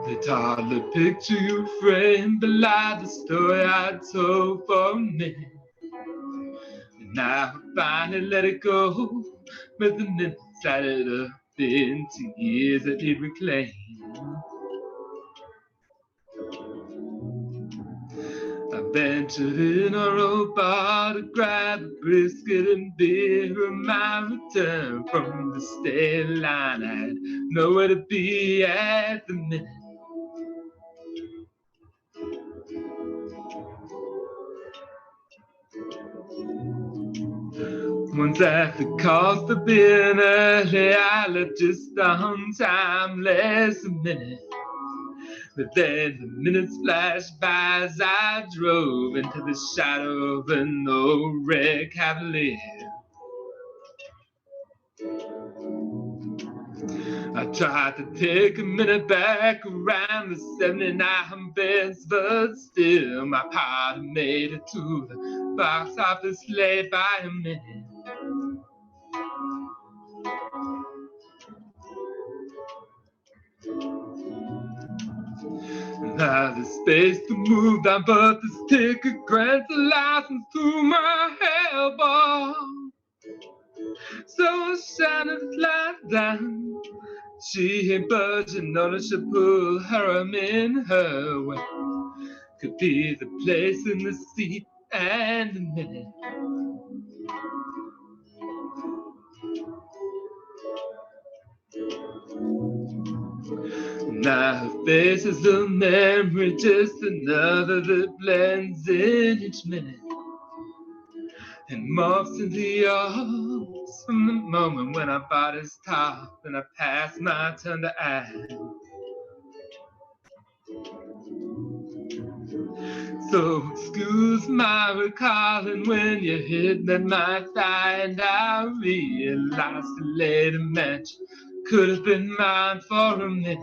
H: It's hard to picture you framed beside the story I told for a minute. And now I finally let it go, but the minutes added up into years that he'd reclaim. I ventured in a row bar to grab a brisket and beer on my return from the state line. I had nowhere to be at the minute. Once at the cost of being early, I left just on time, less a minute. But then the minutes flashed by as I drove into the shadow of an old red Cavalier. I tried to take a minute back around the 79 bends, but still my party made it to the box office late by a minute. have the space to move down, but this ticket grants a license to my hellball. So Shannon's light down. She ain't budging, no, she pull her in her way. Could be the place in the seat and a minute. Now her face is a memory, just another that blends in each minute and morphs into yours from the moment when our bodies talk and I pass my turn to act. So excuse my recalling when you hit me my thigh and I realized the lady match could have been mine for a minute.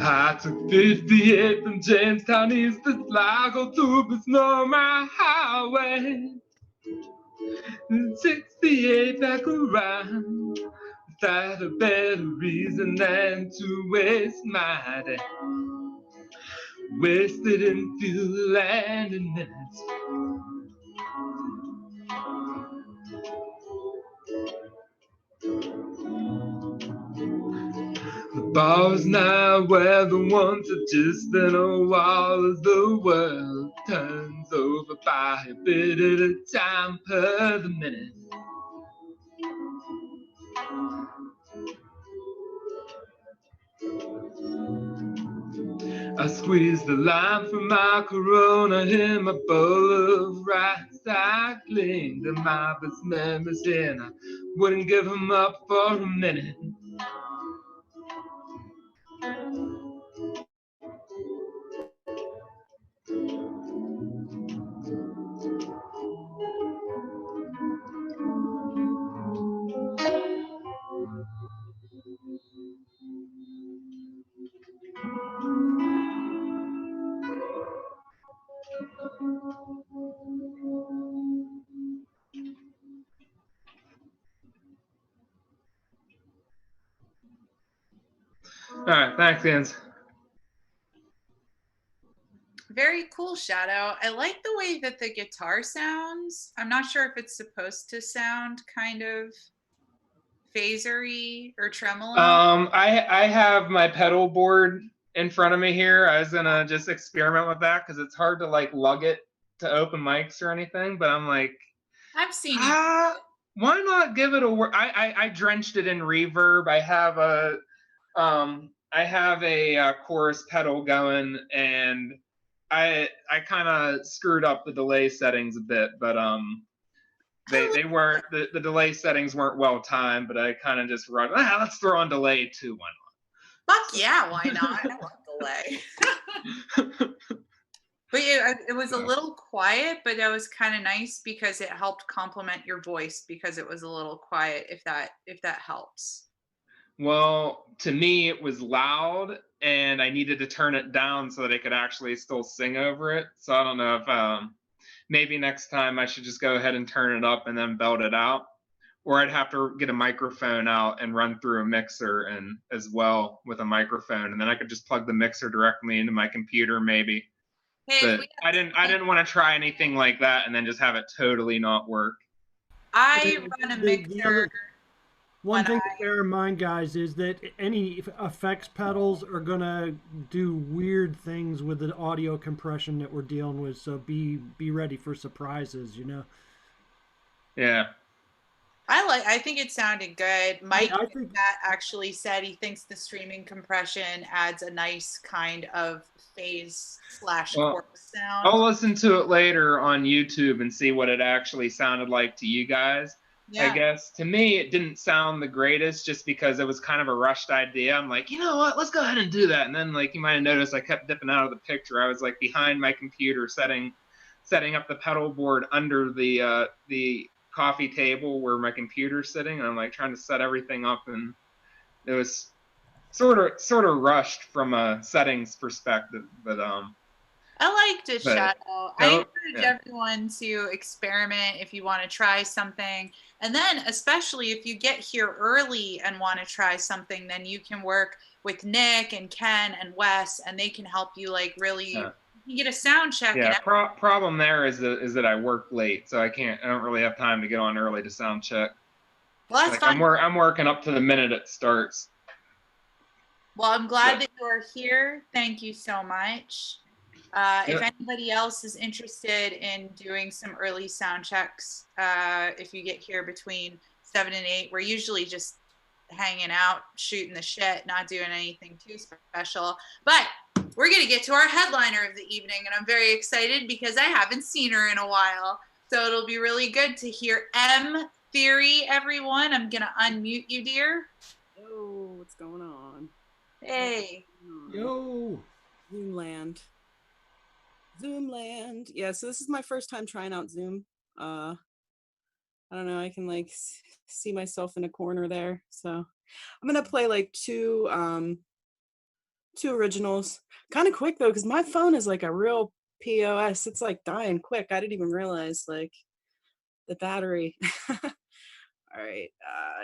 H: I took 58 from Jamestown east to Sligo to the Snow Highway. 68 back around without a better reason than to waste my day. Wasted in fuel and in minutes. The bar's now where the once are just in a wall as the world turns over by a bit at a time per the minute. I squeezed the lime from my Corona in my bowl of rice. I clinged to my best memories and I wouldn't give them up for a minute. All right, thanks, Jens.
A: Very cool, Shadow. I like the way that the guitar sounds. I'm not sure if it's supposed to sound kind of phasery or tremolo.
H: I have my pedal board in front of me here. I was gonna just experiment with that because it's hard to like lug it to open mics or anything. But I'm like,
A: I've seen
H: why not give it a whirl? I drenched it in reverb. I have a chorus pedal going, and I kind of screwed up the delay settings a bit, but they weren't the delay settings weren't well timed. But I kind of just run. Let's throw on delay too. Why
A: not? Fuck yeah, why not? I love delay. But it was a little quiet, but that was kind of nice because it helped complement your voice because it was a little quiet. If that helps.
H: Well, to me, it was loud, and I needed to turn it down so that I could actually still sing over it. So I don't know if maybe next time I should just go ahead and turn it up and then belt it out, or I'd have to get a microphone out and run through a mixer and as well with a microphone, and then I could just plug the mixer directly into my computer maybe. Hey, but I didn't want to try anything like that and then just have it totally not work.
A: I run a mixer.
E: One thing to bear in mind, guys, is that any effects pedals are going to do weird things with the audio compression that we're dealing with. So be ready for surprises, you know?
H: Yeah.
A: I think it sounded good. Mike Matt actually said he thinks the streaming compression adds a nice kind of phase / chorus sound.
H: I'll listen to it later on YouTube and see what it actually sounded like to you guys. Yeah. I guess to me it didn't sound the greatest just because it was kind of a rushed idea. I'm like, you know what, let's go ahead and do that. And then like you might have noticed I kept dipping out of the picture. I was like behind my computer setting up the pedal board under the coffee table where my computer's sitting, and I'm like trying to set everything up, and it was sort of rushed from a settings perspective. But
A: I liked it,
H: But-
A: Shadow. I
H: No,
A: encourage
H: yeah.
A: everyone to experiment if you want to try something. And then, especially if you get here early and want to try something, then you can work with Nick and Ken and Wes, and they can help you like really
H: Yeah.
A: you get a sound check.
H: Yeah,
A: And
H: problem there is that I work late, so I don't really have time to get on early to sound check.
A: well, that's
H: Like,
A: fine.
H: I'm working up to the minute it starts.
A: Well, I'm glad
H: So-
A: that you are here. Thank you so much. If anybody else is interested in doing some early sound checks, if you get here between 7 and 8, we're usually just hanging out, shooting the shit, not doing anything too special. But we're going to get to our headliner of the evening, and I'm very excited because I haven't seen her in a while. So it'll be really good to hear M Theory, everyone. I'm going to unmute you, dear.
D: Yo, what's going on?
A: Hey.
E: Yo.
D: Zoomland. Yeah, so this is my first time trying out Zoom. I don't know, I can like see myself in a corner there. So I'm gonna play like two originals. Kind of quick though, because my phone is like a real POS. It's like dying quick. I didn't even realize like the battery. All right.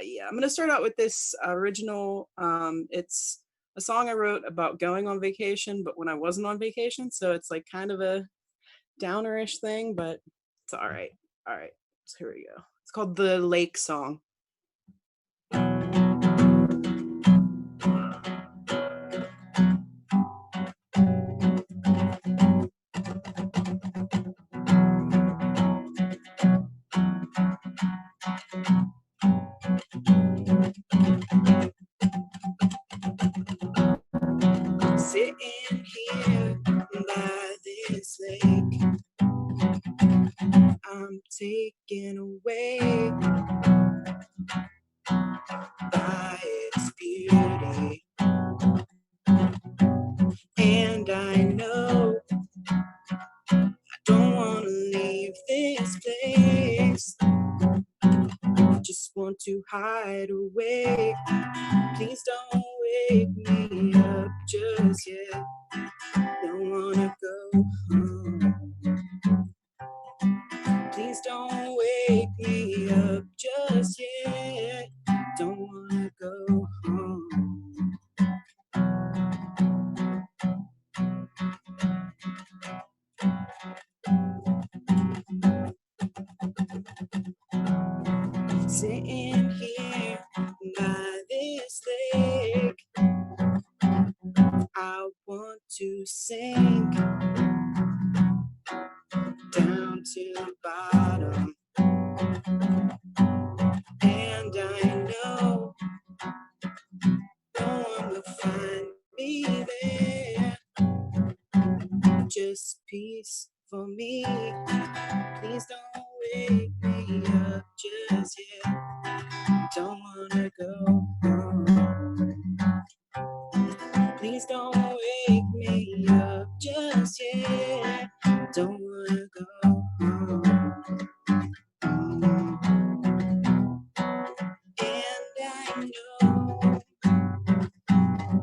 D: Yeah, I'm gonna start out with this original. It's a song I wrote about going on vacation, but when I wasn't on vacation, so it's like kind of a downerish thing, but it's all right. All right, so here we go. It's called the Lake Song. Sitting here by this lake, I'm taken away by its beauty, and I know I don't want to leave this place. I just want to hide away. Please don't wake me up just yet. Don't wanna go home. Please don't wake me up just yet. Don't wanna go home. Sitting here by this lake, I want to sink down to the bottom, and I know no one will find me there. Just peace for me. Please don't wake me up just yet. Don't wanna go home. Please don't wake me up just yet. Don't wanna go home. And I know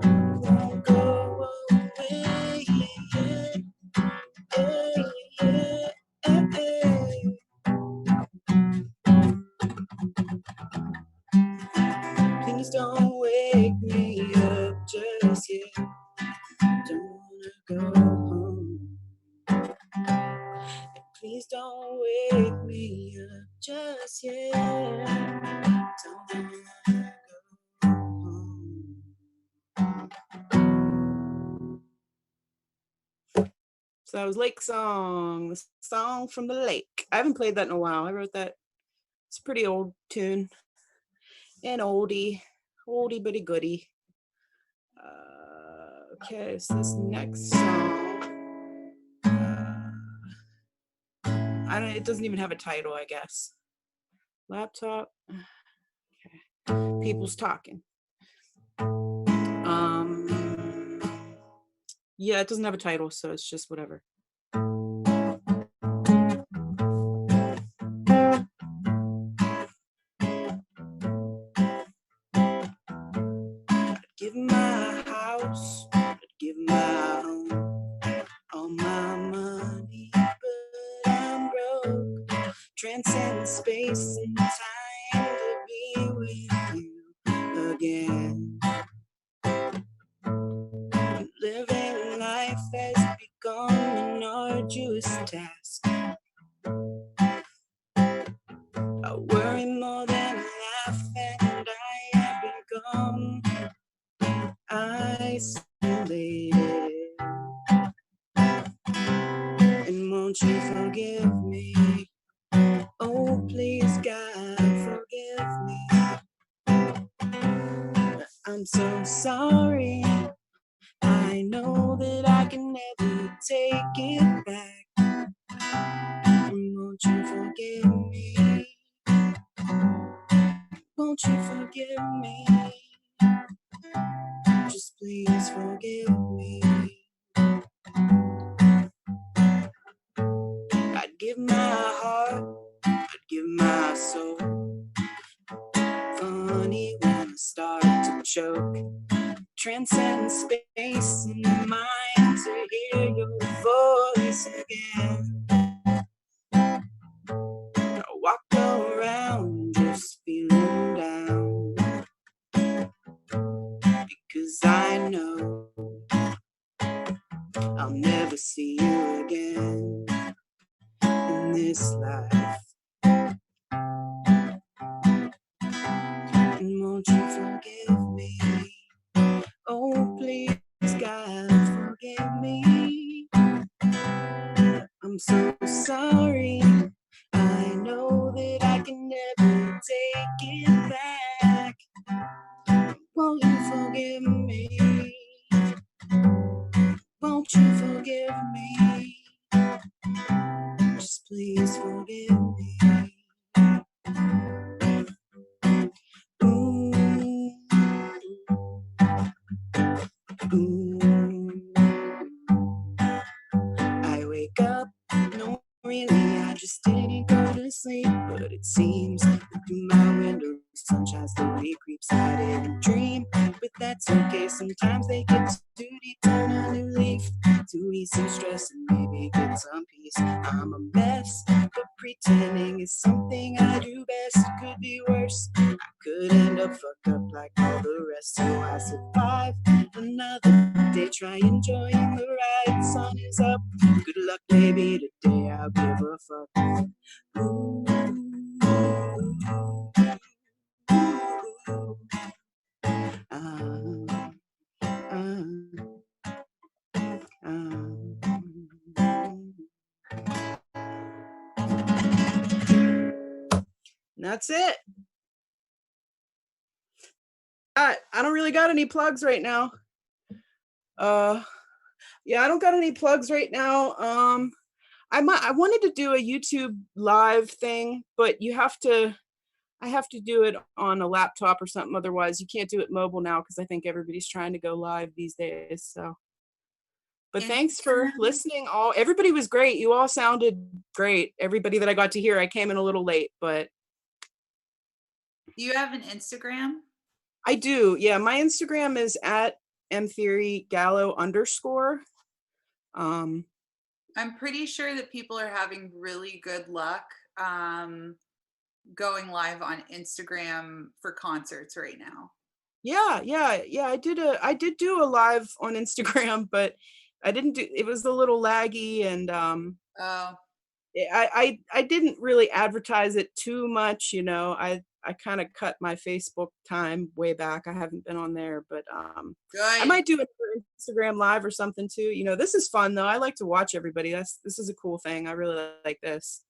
D: you won't go away. Please don't wake me up just yet. Don't wanna go home. Please don't wake me up just yet. Don't wanna go home. So that was Lake Song, the song from the lake. I haven't played that in a while. I wrote that. It's a pretty old tune. An oldie but a goodie. Okay, so this next song, it doesn't even have a title, I guess. Laptop. Okay. People's talking. Yeah, it doesn't have a title, so it's just whatever. I'd give my house, I'd give my home, all my space and time to be with you again. Living life has become an arduous task. I worry more than I laugh, and I have become isolated. And won't you forgive me? Oh, please, God, forgive me. I'm so sorry. I know that I can never take it back. And won't you forgive me? Won't you forgive me? Just please forgive me. I'd give my heart, I'd give my soul. Funny when I start to choke. Transcend space and mind to hear your voice again. I walk around just feeling down, because I know I'll never see you again in this life. And won't you forgive me? Oh, please, God, forgive me. I'm so sorry. I know that I can never take it back. Won't you forgive me? Won't you forgive me? Just please forgive me. Ooh. Ooh. I wake up, no, really, I just didn't go to sleep. But it seems that through my window, sunshine slowly creeps. I didn't dream, but that's okay. Sometimes they get too deep, turn a new leaf to ease some stress and maybe get some peace. I'm a mess, but pretending is something I do best. Could be worse. I could end up fucked up like all the rest. So I survive another day, try enjoying the ride. Sun is up. Good luck, baby. Today I'll give a fuck. Ooh. That's it. I don't really got any plugs right now. Yeah, I don't got any plugs right now. I wanted to do a YouTube live thing, but I have to do it on a laptop or something. Otherwise, you can't do it mobile now because I think everybody's trying to go live these days. So, but thanks for listening. Everybody was great. You all sounded great. Everybody that I got to hear, I came in a little late, but.
A: Do you have an Instagram?
D: I do. Yeah, my Instagram is at mtheorygallo_.
A: I'm pretty sure that people are having really good luck going live on Instagram for concerts right now.
D: Yeah. I did do a live on Instagram, but I didn't do. It was a little laggy, and I didn't really advertise it too much. You know, I kind of cut my Facebook time way back. I haven't been on there, but I might do it for Instagram live or something too. You know, this is fun though. I like to watch everybody. This is a cool thing. I really like this.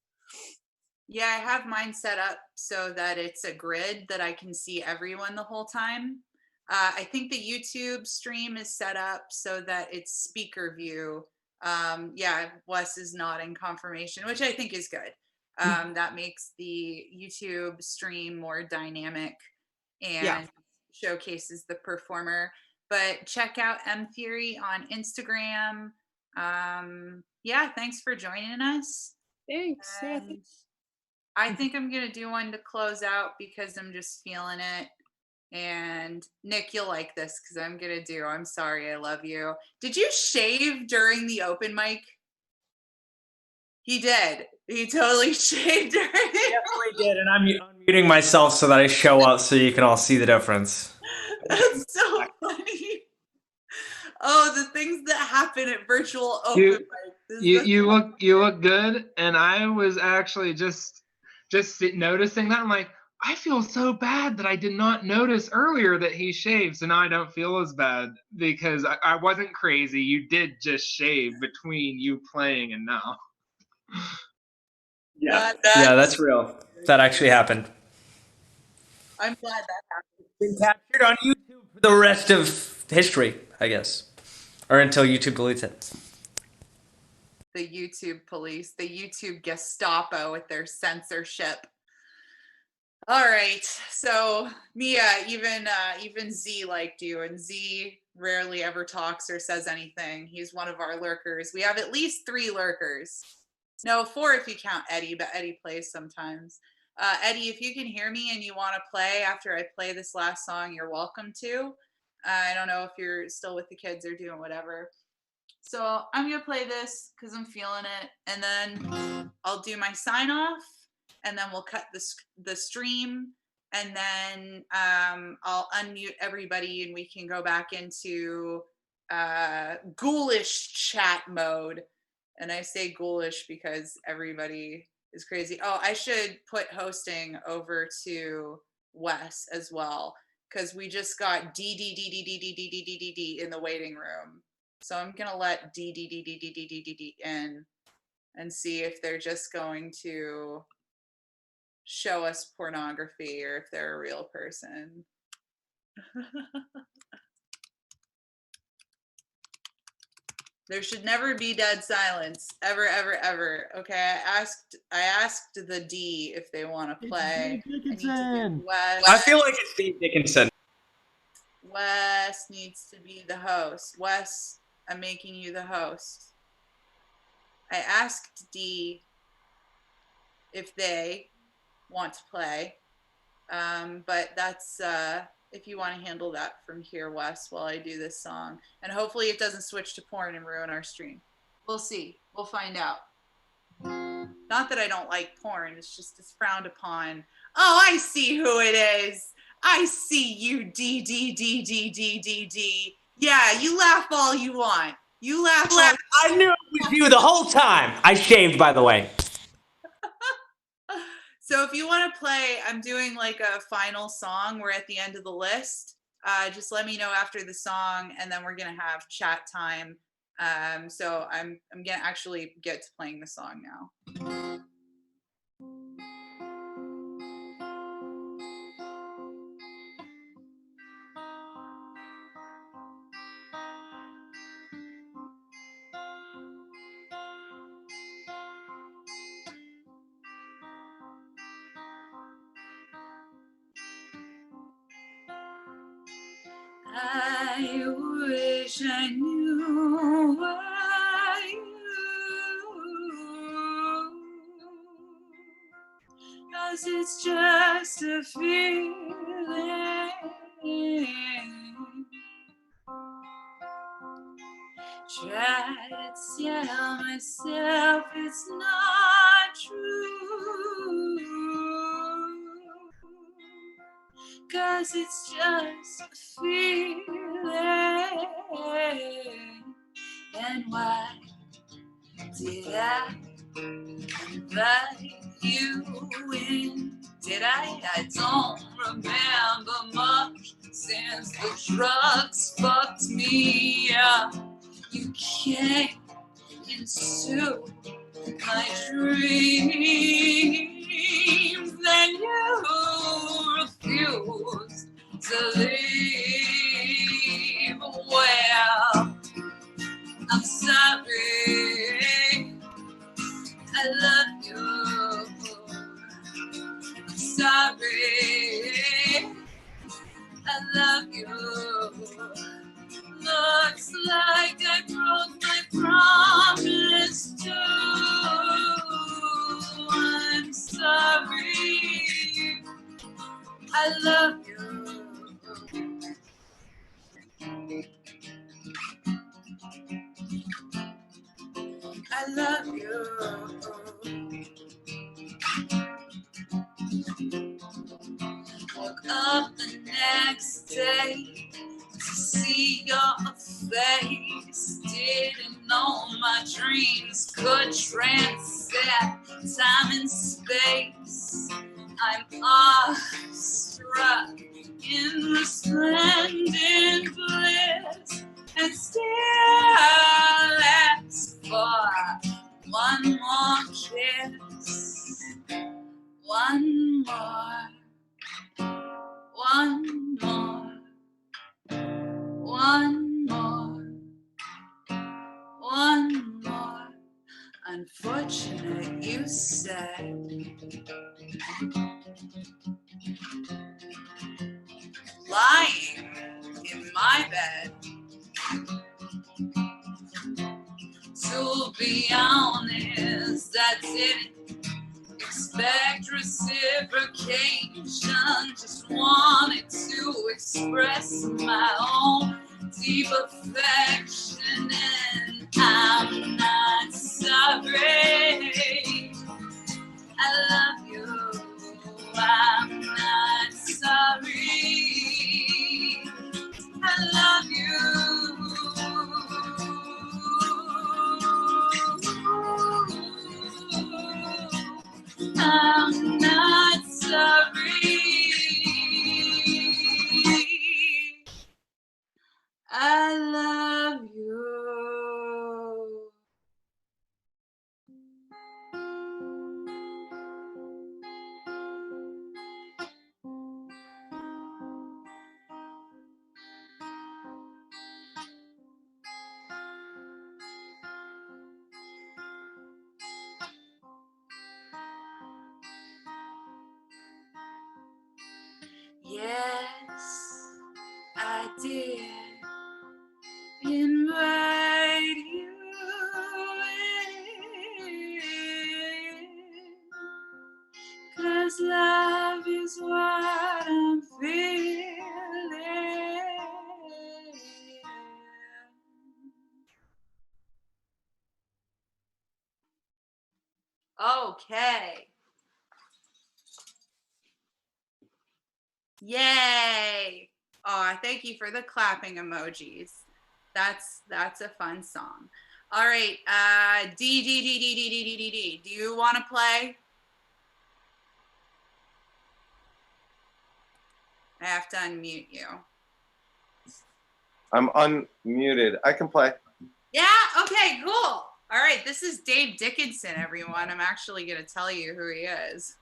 A: Yeah, I have mine set up so that it's a grid that I can see everyone the whole time. I think the YouTube stream is set up so that it's speaker view. Yeah, Wes is nodding confirmation, which I think is good. That makes the YouTube stream more dynamic and showcases the performer. But check out M Theory on Instagram. Yeah, thanks for joining us.
D: Thanks.
A: And I think I'm going to do one to close out because I'm just feeling it. And Nick, you'll like this because I'm going to do I'm Sorry, I Love You. Did you shave during the open mic? He did. He totally shaved her.
B: Definitely did, and I'm unmuting myself so that I show up so you can all see the difference.
A: That's so funny. Oh, the things that happen at virtual open
H: You-
A: mic.
H: You look good, and I was actually just noticing that. I'm like, I feel so bad that I did not notice earlier that he shaved, so now I don't feel as bad because I wasn't crazy. You did just shave between you playing and now.
B: Yeah, that's real. That actually happened.
A: I'm glad that happened.
B: Been captured on YouTube for the rest of history, I guess, or until YouTube deletes it.
A: The YouTube police, the YouTube Gestapo with their censorship. All right, so Mia, even Z liked you, and Z rarely ever talks or says anything. He's one of our lurkers. We have at least 3 lurkers. No, 4 if you count Eddie, but Eddie plays sometimes. Eddie, if you can hear me and you want to play after I play this last song, you're welcome to. I don't know if you're still with the kids or doing whatever. So I'm going to play this because I'm feeling it. And then I'll do my sign off. And then we'll cut the stream. And then I'll unmute everybody and we can go back into ghoulish chat mode. And I say ghoulish because everybody is crazy. Oh, I should put hosting over to Wes as well because we just got D in the waiting room. So I'm gonna let D in and see if they're just going to show us pornography or if they're a real person. There should never be dead silence, ever, ever, ever. Okay, I asked the D if they want to play.
E: Dickenson.
B: I feel like it's Steve Dickenson.
A: Wes needs to be the host. Wes, I'm making you the host. I asked D if they want to play, but that's if you want to handle that from here, Wes, while I do this song. And hopefully it doesn't switch to porn and ruin our stream. We'll see. We'll find out. Not that I don't like porn. It's just it's frowned upon. Oh, I see who it is. I see you, D. Yeah, you laugh all you want. You laugh.
B: I knew it was you the whole time. I shaved, by the way.
A: So if you want to play, I'm doing like a final song. We're at the end of the list. Just let me know after the song, and then we're gonna have chat time. So I'm gonna actually get to playing the song now. I wish I knew why you, 'cause it's just a feeling. Try to tell myself it's not true, 'cause it's just a feeling. And why did I invite you in? Did I? I don't remember much since the drugs fucked me up. You came into my dreams, then you refused to leave. Well, I'm sorry, I love you. I'm sorry, I love you. Looks like I broke my promise too. I'm sorry, I love you. I love you. Woke up the next day to see your face. Didn't know my dreams could transcend time and space. I'm awestruck in resplendent bliss and still ask for one more kiss. One more. One more, one more, one more. Unfortunate, you said. Lying in my bed. To be honest, I didn't expect reciprocation, just wanted to express my own deep affection, and I'm not sorry. I love you, I'm not sorry. I love you. I'm not sorry. I love you. Yes, I did invite you in, 'cause love is what I'm feeling. Okay. Yay! Oh, thank you for the clapping emojis. That's a fun song. All right, D. Do you want to play? I have to unmute you.
I: I'm unmuted. I can play.
A: Yeah? Okay, cool. All right, this is Dave Dickenson, everyone. I'm actually going to tell you who he is.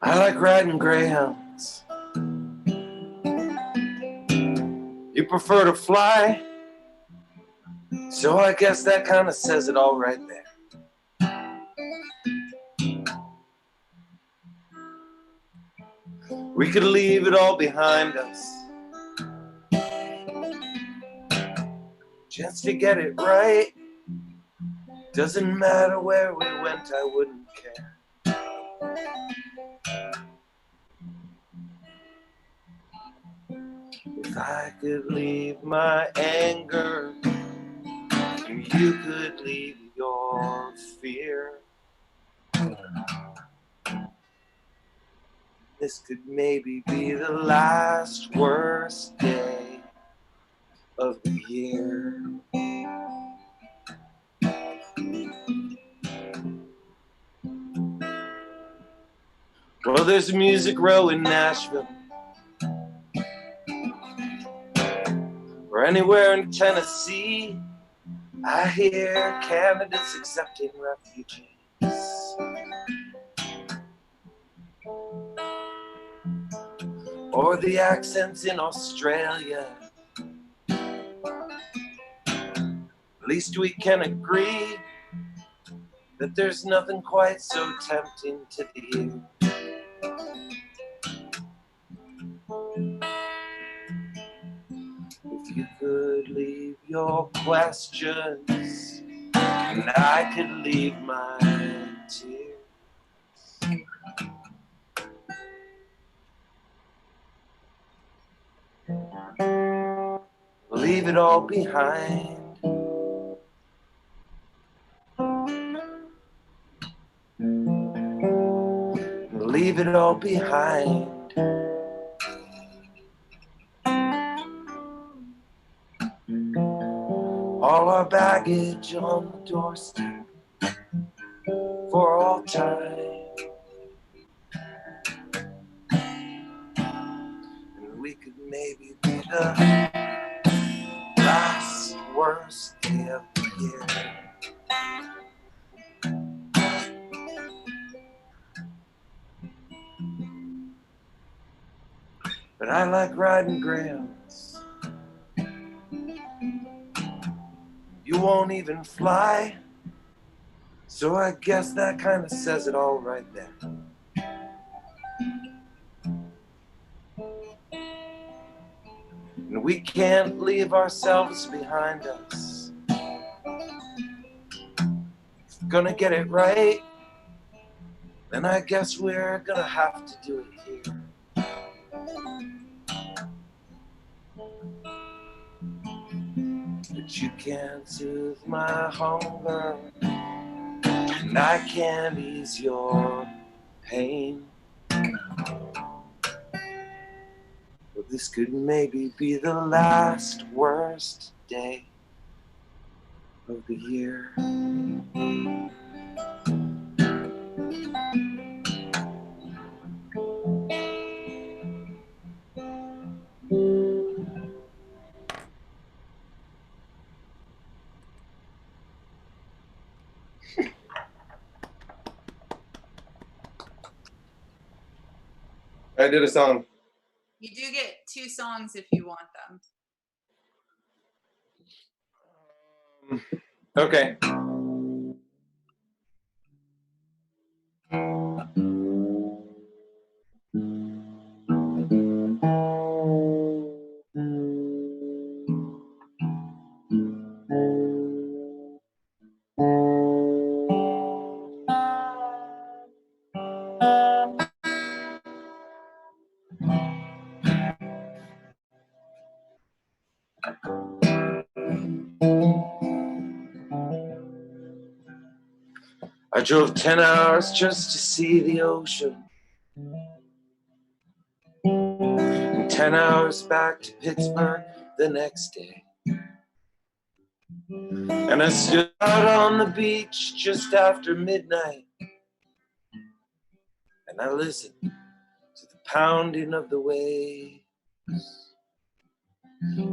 I: I like riding greyhounds. You prefer to fly, so I guess that kind of says it all right there. We could leave it all behind us, just to get it right. Doesn't matter where we went, I wouldn't care. If I could leave my anger, and you could leave your fear, this could maybe be the last worst day of the year. Well, there's a music row in Nashville, or anywhere in Tennessee. I hear candidates accepting refugees. Or the accents in Australia. At least we can agree that there's nothing quite so tempting to the ear. If you could leave your questions, and I could leave my tears. Leave it all behind. Leave it all behind. All our baggage on the doorstep for all time. And we could maybe be the last worst day of the year. But I like riding greyhounds. You won't even fly, so I guess that kind of says it all right there. And we can't leave ourselves behind us. If we're gonna get it right, then I guess we're gonna have to do it here. But you can't soothe my hunger, and I can't ease your pain. Well, this could maybe be the last worst day of the year. I did a song.
A: You do get 2 songs if you want them.
I: Okay. I drove 10 hours just to see the ocean, and 10 hours back to Pittsburgh the next day. And I stood out on the beach just after midnight, and I listened to the pounding of the waves.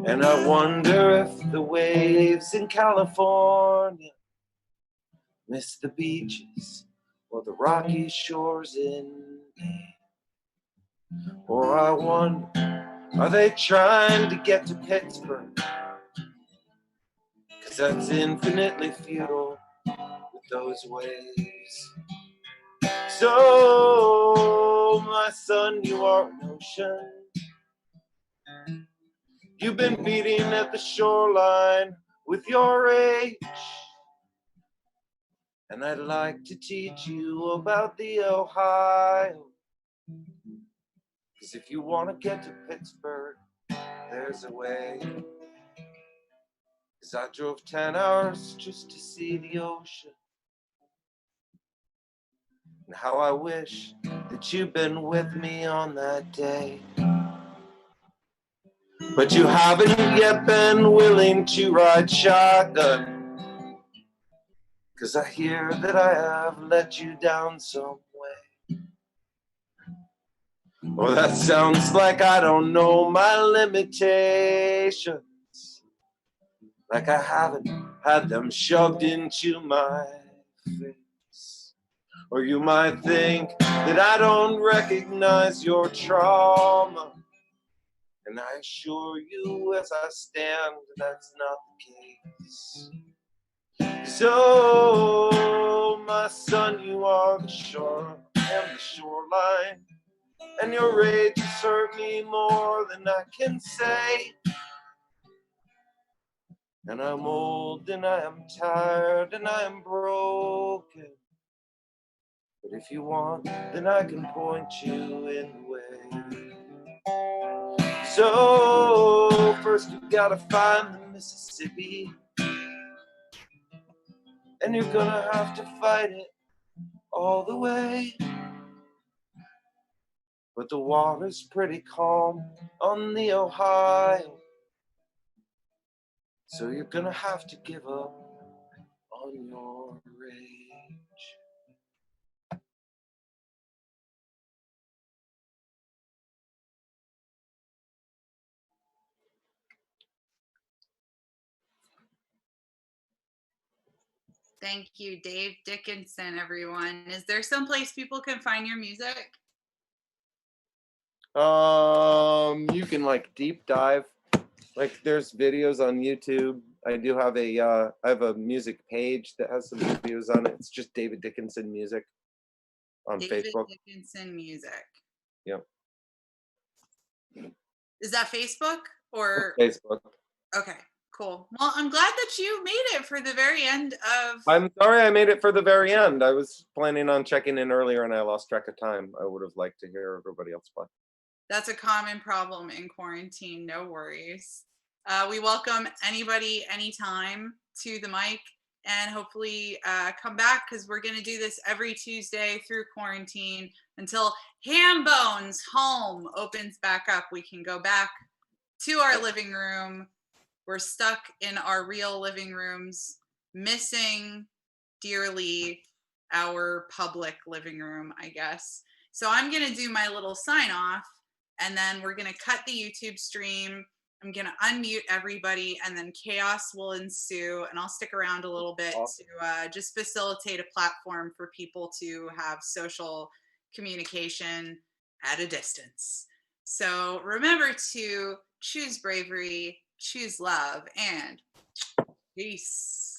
I: And I wonder if the waves in California miss the beaches or the rocky shores in Maine. Or I wonder, are they trying to get to Pittsburgh? 'Cause that's infinitely futile with those waves. So, my son, you are an ocean. You've been beating at the shoreline with your age. And I'd like to teach you about the Ohio. 'Cause if you want to get to Pittsburgh, there's a way. 'Cause I drove 10 hours just to see the ocean. And how I wish that you'd been with me on that day. But you haven't yet been willing to ride shotgun. 'Cause I hear that I have let you down some way. Well, that sounds like I don't know my limitations. Like I haven't had them shoved into my face. Or you might think that I don't recognize your trauma. And I assure you as I stand, that's not the case. So, my son, you are the shore and the shoreline. And your rage has hurt me more than I can say. And I'm old and I am tired and I am broken. But if you want, then I can point you in the way. So first you gotta find the Mississippi, and you're gonna have to fight it all the way. But the water's pretty calm on the Ohio, so you're gonna have to give up on your rage.
A: Thank you, Dave Dickenson, everyone. Is there some place people can find your music?
I: You can like deep dive. Like there's videos on YouTube. I do have I have a music page that has some videos on it. It's just David Dickenson Music on
A: David
I: Facebook.
A: Dickenson Music.
I: Yep.
A: Is that Facebook or
I: Facebook.
A: Okay, cool. Well, I'm glad that you made it for the very end of
I: I'm sorry I made it for the very end. I was planning on checking in earlier and I lost track of time. I would have liked to hear everybody else play.
A: That's a common problem in quarantine. No worries. We welcome anybody, anytime to the mic, and hopefully come back because we're going to do this every Tuesday through quarantine until Hambone's home opens back up. We can go back to our living room. We're stuck in our real living rooms, missing dearly our public living room, I guess. So I'm going to do my little sign off, and then we're going to cut the YouTube stream. I'm going to unmute everybody, and then chaos will ensue, and I'll stick around a little bit to just facilitate a platform for people to have social communication at a distance. So remember to choose bravery, choose love, and peace.